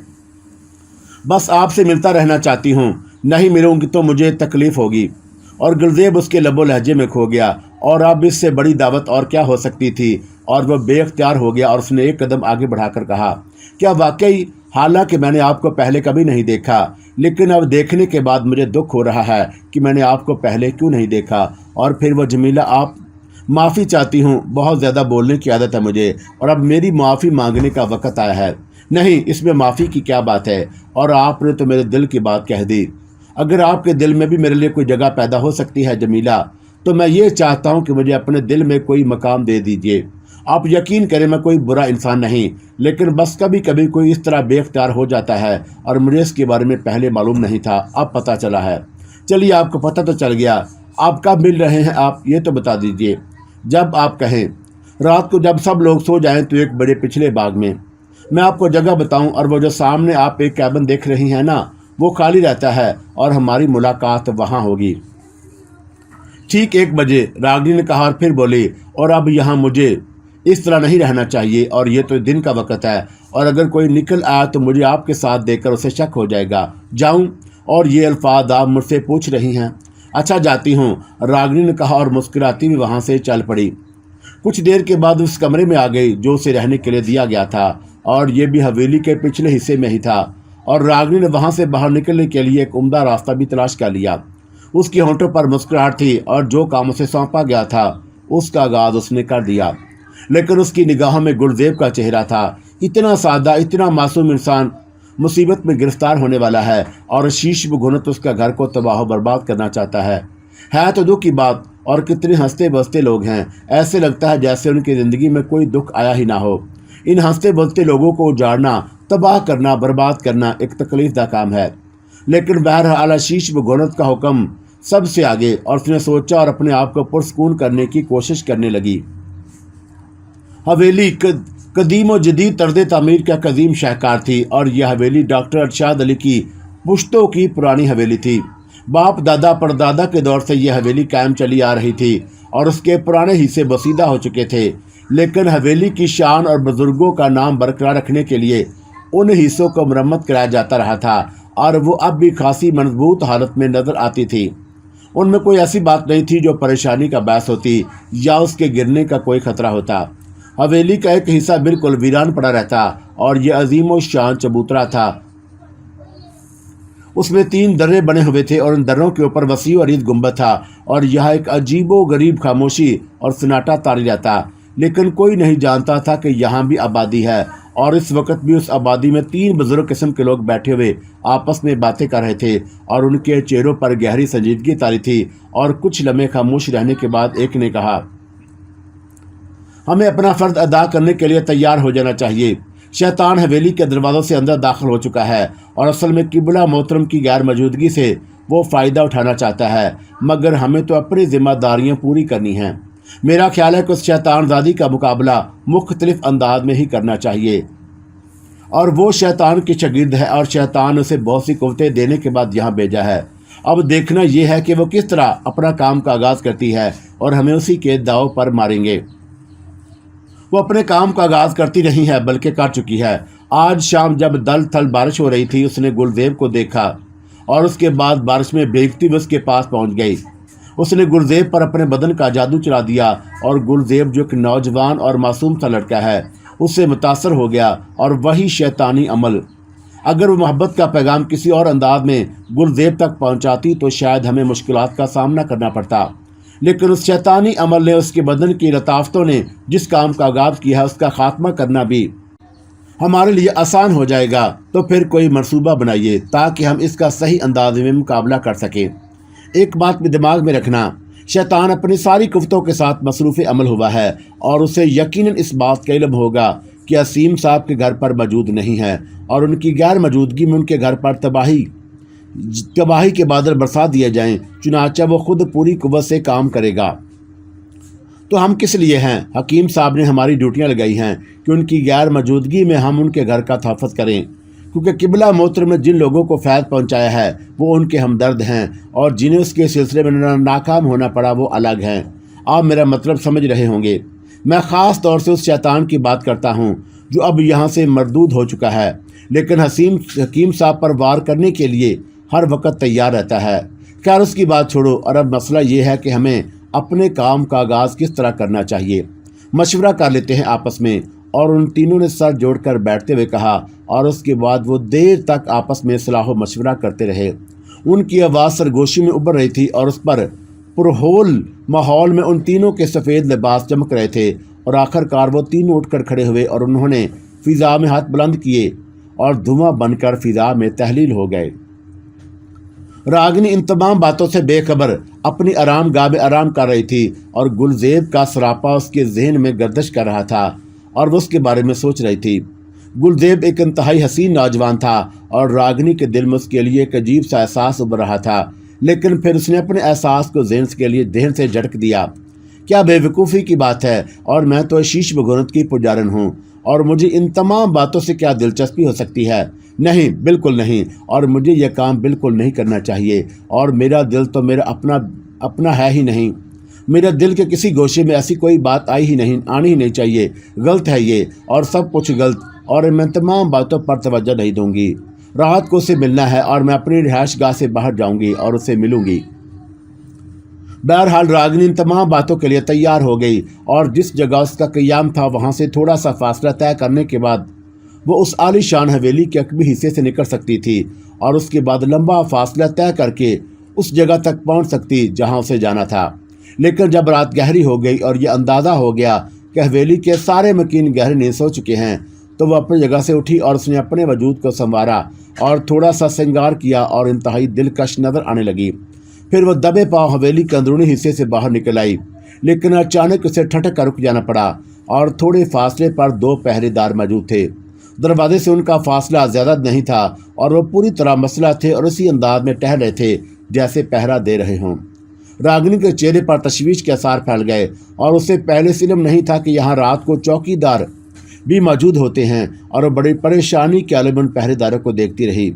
بس آپ سے ملتا رہنا چاہتی ہوں، نہیں ملوں گی تو مجھے تکلیف ہوگی۔ اور گلزیب اس کے لب و لہجے میں کھو گیا، اور اب اس سے بڑی دعوت اور کیا ہو سکتی تھی، اور وہ بے اختیار ہو گیا، اور اس نے ایک قدم آگے بڑھا کر کہا، کیا واقعی؟ حالانکہ میں نے آپ کو پہلے کبھی نہیں دیکھا، لیکن اب دیکھنے کے بعد مجھے دکھ ہو رہا ہے کہ میں نے آپ کو پہلے کیوں نہیں دیکھا۔ اور پھر وہ جمیلہ، آپ معافی چاہتی ہوں، بہت زیادہ بولنے کی عادت ہے مجھے، اور اب میری معافی مانگنے کا وقت آیا ہے۔ نہیں، اس میں معافی کی کیا بات ہے، اور آپ نے تو میرے دل کی بات کہہ دی۔ اگر آپ کے دل میں بھی میرے لیے کوئی جگہ پیدا ہو سکتی ہے جمیلہ، تو میں یہ چاہتا ہوں کہ مجھے اپنے دل میں کوئی مقام دے دیجیے۔ آپ یقین کریں میں کوئی برا انسان نہیں، لیکن بس کبھی کبھی کوئی اس طرح بے اختیار ہو جاتا ہے، اور مجھے اس کے بارے میں پہلے معلوم نہیں تھا، اب پتہ چلا ہے۔ چلیے، آپ کو پتہ تو چل گیا، آپ کب مل رہے ہیں آپ یہ تو بتا دیجیے۔ جب آپ کہیں، رات کو جب سب لوگ سو جائیں تو ایک بڑے پچھلے باغ میں۔ میں آپ کو جگہ بتاؤں، اور وہ جو سامنے آپ ایک کیبن دیکھ رہی ہیں نا، وہ خالی رہتا ہے، اور ہماری ملاقات وہاں ہوگی۔ ٹھیک 1 بجے، راگنی نے کہا، اور پھر بولی، اور اب یہاں مجھے اس طرح نہیں رہنا چاہیے، اور یہ تو دن کا وقت ہے، اور اگر کوئی نکل آیا تو مجھے آپ کے ساتھ دیکھ کر اسے شک ہو جائے گا۔ جاؤں؟ اور یہ الفاظ آپ مجھ سے پوچھ رہی ہیں؟ اچھا جاتی ہوں، راگنی نے کہا اور مسکراتی ہوئی وہاں سے چل پڑی۔ کچھ دیر کے بعد اس کمرے میں آ گئی جو اسے رہنے کے لیے دیا گیا تھا، اور یہ بھی حویلی کے پچھلے حصے میں ہی تھا، اور راگنی نے وہاں سے باہر نکلنے کے لیے ایک عمدہ راستہ بھی تلاش کر لیا۔ اس کی ہونٹوں پر مسکراہٹ تھی اور جو کام اسے سونپا گیا تھا اس کا آغاز اس نے کر دیا، لیکن اس کی نگاہوں میں گلزیب کا چہرہ تھا۔ اتنا سادہ، اتنا معصوم انسان مصیبت میں گرفتار ہونے والا ہے، اور شیش بھگونت اس کا گھر کو تباہ و برباد کرنا چاہتا ہے تو دکھ کی بات۔ اور کتنے ہنستے بستے لوگ ہیں، ایسے لگتا ہے جیسے ان کی زندگی میں کوئی دکھ آیا ہی نہ ہو۔ ان ہنستے بستے لوگوں کو اجاڑنا، تباہ کرنا، برباد کرنا ایک تکلیف دہ کام ہے، لیکن بہرحال شیش بھگونت کا حکم سب سے آگے، اور اس نے سوچا اور اپنے آپ کو پرسکون کرنے کی کوشش کرنے لگی۔ حویلی قدیم و جدید طرز تعمیر کا قدیم شاہکار تھی، اور یہ حویلی ڈاکٹر ارشاد علی کی پشتوں کی پرانی حویلی تھی۔ باپ دادا پردادا کے دور سے یہ حویلی قائم چلی آ رہی تھی، اور اس کے پرانے حصے بسیدہ ہو چکے تھے، لیکن حویلی کی شان اور بزرگوں کا نام برقرار رکھنے کے لیے ان حصوں کو مرمت کرایا جاتا رہا تھا، اور وہ اب بھی خاصی مضبوط حالت میں نظر آتی تھی۔ ان میں کوئی ایسی بات نہیں تھی جو پریشانی کا باعث ہوتی یا اس کے گرنے کا کوئی خطرہ ہوتا۔ حویلی کا ایک حصہ بالکل ویران پڑا رہتا، اور یہ عظیم و شان چبوترا تھا۔ اس میں 3 درے بنے ہوئے تھے، اور ان دروں کے اوپر وسیع و عریض گنبد تھا، اور یہاں ایک عجیب و غریب خاموشی اور سناٹا طاری رہتا، لیکن کوئی نہیں جانتا تھا کہ یہاں بھی آبادی ہے۔ اور اس وقت بھی اس آبادی میں 3 بزرگ قسم کے لوگ بیٹھے ہوئے آپس میں باتیں کر رہے تھے، اور ان کے چہروں پر گہری سنجیدگی طاری تھی۔ اور کچھ لمحے خاموش رہنے کے بعد ایک نے کہا، ہمیں اپنا فرض ادا کرنے کے لیے تیار ہو جانا چاہیے۔ شیطان حویلی کے دروازوں سے اندر داخل ہو چکا ہے، اور اصل میں قبلہ محترم کی غیر موجودگی سے وہ فائدہ اٹھانا چاہتا ہے، مگر ہمیں تو اپنی ذمہ داریاں پوری کرنی ہیں۔ میرا خیال ہے کہ اس شیطان زادی کا مقابلہ مختلف انداز میں ہی کرنا چاہیے، اور وہ شیطان کی شاگرد ہے، اور شیطان اسے بہت سی قوتیں دینے کے بعد یہاں بھیجا ہے۔ اب دیکھنا یہ ہے کہ وہ کس طرح اپنا کام کا آغاز کرتی ہے، اور ہمیں اسی کے داؤ پر ماریں گے۔ وہ اپنے کام کا آغاز کرتی نہیں ہے بلکہ کر چکی ہے۔ آج شام جب دل تھل بارش ہو رہی تھی، اس نے گلزیب کو دیکھا، اور اس کے بعد بارش میں بھیگتی ہوئے اس کے پاس پہنچ گئی۔ اس نے گلزیب پر اپنے بدن کا جادو چلا دیا، اور گلزیب جو ایک نوجوان اور معصوم سا لڑکا ہے اس سے متاثر ہو گیا، اور وہی شیطانی عمل۔ اگر وہ محبت کا پیغام کسی اور انداز میں گلزیب تک پہنچاتی تو شاید ہمیں مشکلات کا سامنا کرنا پڑتا، لیکن اس شیطانی عمل نے، اس کے بدن کی لطافتوں نے جس کام کا آغاز کیا ہے اس کا خاتمہ کرنا بھی ہمارے لیے آسان ہو جائے گا۔ تو پھر کوئی منصوبہ بنائیے تاکہ ہم اس کا صحیح انداز میں مقابلہ کر سکیں۔ ایک بات بھی دماغ میں رکھنا، شیطان اپنی ساری قوتوں کے ساتھ مصروف عمل ہوا ہے، اور اسے یقیناً اس بات کا علم ہوگا کہ عصیم صاحب کے گھر پر موجود نہیں ہے، اور ان کی غیر موجودگی میں ان کے گھر پر تباہی کے بادل برسا دیے جائیں، چنانچہ وہ خود پوری قوت سے کام کرے گا۔ تو ہم کس لیے ہیں؟ حکیم صاحب نے ہماری ڈیوٹیاں لگائی ہیں کہ ان کی غیر موجودگی میں ہم ان کے گھر کا تحفظ کریں، کیونکہ قبلہ محترم نے جن لوگوں کو فیض پہنچایا ہے وہ ان کے ہمدرد ہیں، اور جنہیں اس کے سلسلے میں ناکام ہونا پڑا وہ الگ ہیں۔ آپ میرا مطلب سمجھ رہے ہوں گے۔ میں خاص طور سے اس شیطان کی بات کرتا ہوں جو اب یہاں سے مردود ہو چکا ہے، لیکن حکیم صاحب پر وار کرنے کے لیے ہر وقت تیار رہتا ہے۔ خیر اس کی بات چھوڑو، اور اب مسئلہ یہ ہے کہ ہمیں اپنے کام کا آغاز کس طرح کرنا چاہیے۔ مشورہ کر لیتے ہیں آپس میں۔ اور ان تینوں نے سر جوڑ کر بیٹھتے ہوئے کہا، اور اس کے بعد وہ دیر تک آپس میں صلاح و مشورہ کرتے رہے۔ ان کی آواز سرگوشی میں ابھر رہی تھی، اور اس پر پرہول ماحول میں ان تینوں کے سفید لباس چمک رہے تھے، اور آخر کار وہ تینوں اٹھ کر کھڑے ہوئے، اور انہوں نے فضا میں ہاتھ بلند کیے اور دھواں بن کر فضا میں تحلیل ہو گئے۔ راگنی ان تمام باتوں سے بے خبر اپنی آرام گاہ میں آرام کر رہی تھی، اور گلزیب کا سراپا اس کے ذہن میں گردش کر رہا تھا، اور وہ اس کے بارے میں سوچ رہی تھی۔ گلزیب ایک انتہائی حسین نوجوان تھا، اور راگنی کے دل میں اس کے لیے ایک عجیب سا احساس ابھر رہا تھا، لیکن پھر اس نے اپنے احساس کو ذہن سے جھٹک دیا۔ کیا بے وقوفی کی بات ہے، اور میں تو شیش بھگونت کی پجارن ہوں، اور مجھے ان تمام باتوں سے کیا دلچسپی ہو سکتی ہے؟ نہیں، بالکل نہیں، اور مجھے یہ کام بالکل نہیں کرنا چاہیے، اور میرا دل تو میرا اپنا ہے ہی نہیں۔ میرے دل کے کسی گوشے میں ایسی کوئی بات آنی ہی نہیں چاہیے۔ غلط ہے یہ، اور سب کچھ غلط، اور میں تمام باتوں پر توجہ نہیں دوں گی۔ रात को उसे मिलना है और मैं अपनी रिहाइश गाह से बाहर जाऊंगी और उसे मिलूंगी। बहरहाल रागिनी इन तमाम बातों के लिए तैयार हो गई और जिस जगह उसका क़याम था वहां से थोड़ा सा फासला तय करने के बाद वो उस आलीशान हवेली के अकबी हिस्से से निकल सकती थी और उसके बाद लंबा फासला तय करके उस जगह तक पहुंच सकती जहां उसे जाना था। लेकिन जब रात गहरी हो गई और ये अंदाज़ा हो गया कि हवेली के सारे मकीन गहरी नींद सो चुके हैं, तो वह अपनी जगह से उठी और उसने अपने वजूद को संवारा और थोड़ा सा श्रृंगार किया और इंतहाई दिलकश नज़र आने लगी। फिर वह दबे पांव हवेली के अंदरूनी हिस्से से बाहर निकल आई, लेकिन अचानक उसे ठटक कर रुक जाना पड़ा और थोड़े फासले पर 2 पहरेदार मौजूद थे। दरवाजे से उनका फासला ज़्यादा नहीं था और वो पूरी तरह मसला थे और उसी अंदाज में टहल रहे थे जैसे पहरा दे रहे हों। रागिनी के चेहरे पर तशवीश के आसार फैल गए और उसे पहले से इल्म नहीं था कि यहाँ रात को चौकीदार भी मौजूद होते हैं और वो बड़ी परेशानी के आलम उन पहरेदारों को देखती रही।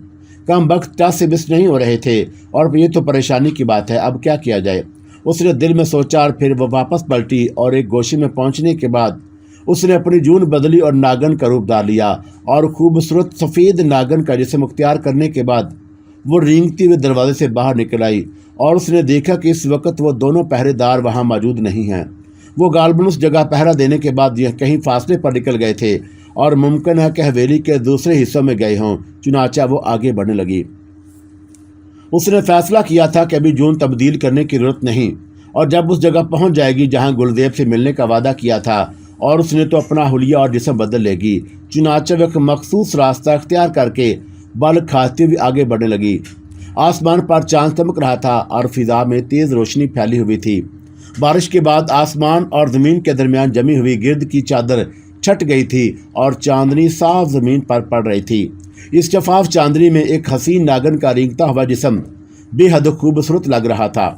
कम वक्त टस से मिस नहीं हो रहे थे और ये तो परेशानी की बात है, अब क्या किया जाए, उसने दिल में सोचा और फिर वह वापस पलटी और एक गोशी में पहुंचने के बाद उसने अपनी जून बदली और नागन का रूप डाल लिया और खूबसूरत सफ़ेद नागन का जिस्म मुख्तियार करने के बाद वो रेंगती हुए दरवाजे से बाहर निकल आई और उसने देखा कि इस वक्त वो दोनों पहरेदार वहाँ मौजूद नहीं हैं। वो गालबन उस जगह पहरा देने के बाद यह कहीं फासले पर निकल गए थे और मुमकिन है कि हवेली के दूसरे हिस्सों में गए हों। चुनाचा वो आगे बढ़ने लगी। उसने फैसला किया था कि अभी जून तब्दील करने की जरूरत नहीं और जब उस जगह पहुंच जाएगी जहां गुलजेब से मिलने का वादा किया था और उसने तो अपना हुलिया और जिस्म बदल लेगी। चुनाचा वो एक मखसूस रास्ता अख्तियार करके बल खाती हुई आगे बढ़ने लगी। आसमान पर चांद चमक रहा था और फिजा में तेज़ रोशनी फैली हुई थी। बारिश के बाद आसमान और ज़मीन के दरमियान जमी हुई गिर्द की चादर छट गई थी और चांदनी साफ ज़मीन पर पड़ रही थी। इस शफाफ चांदनी में एक हसीन नागन का रेंगता हुआ जिस्म बेहद खूबसूरत लग रहा था।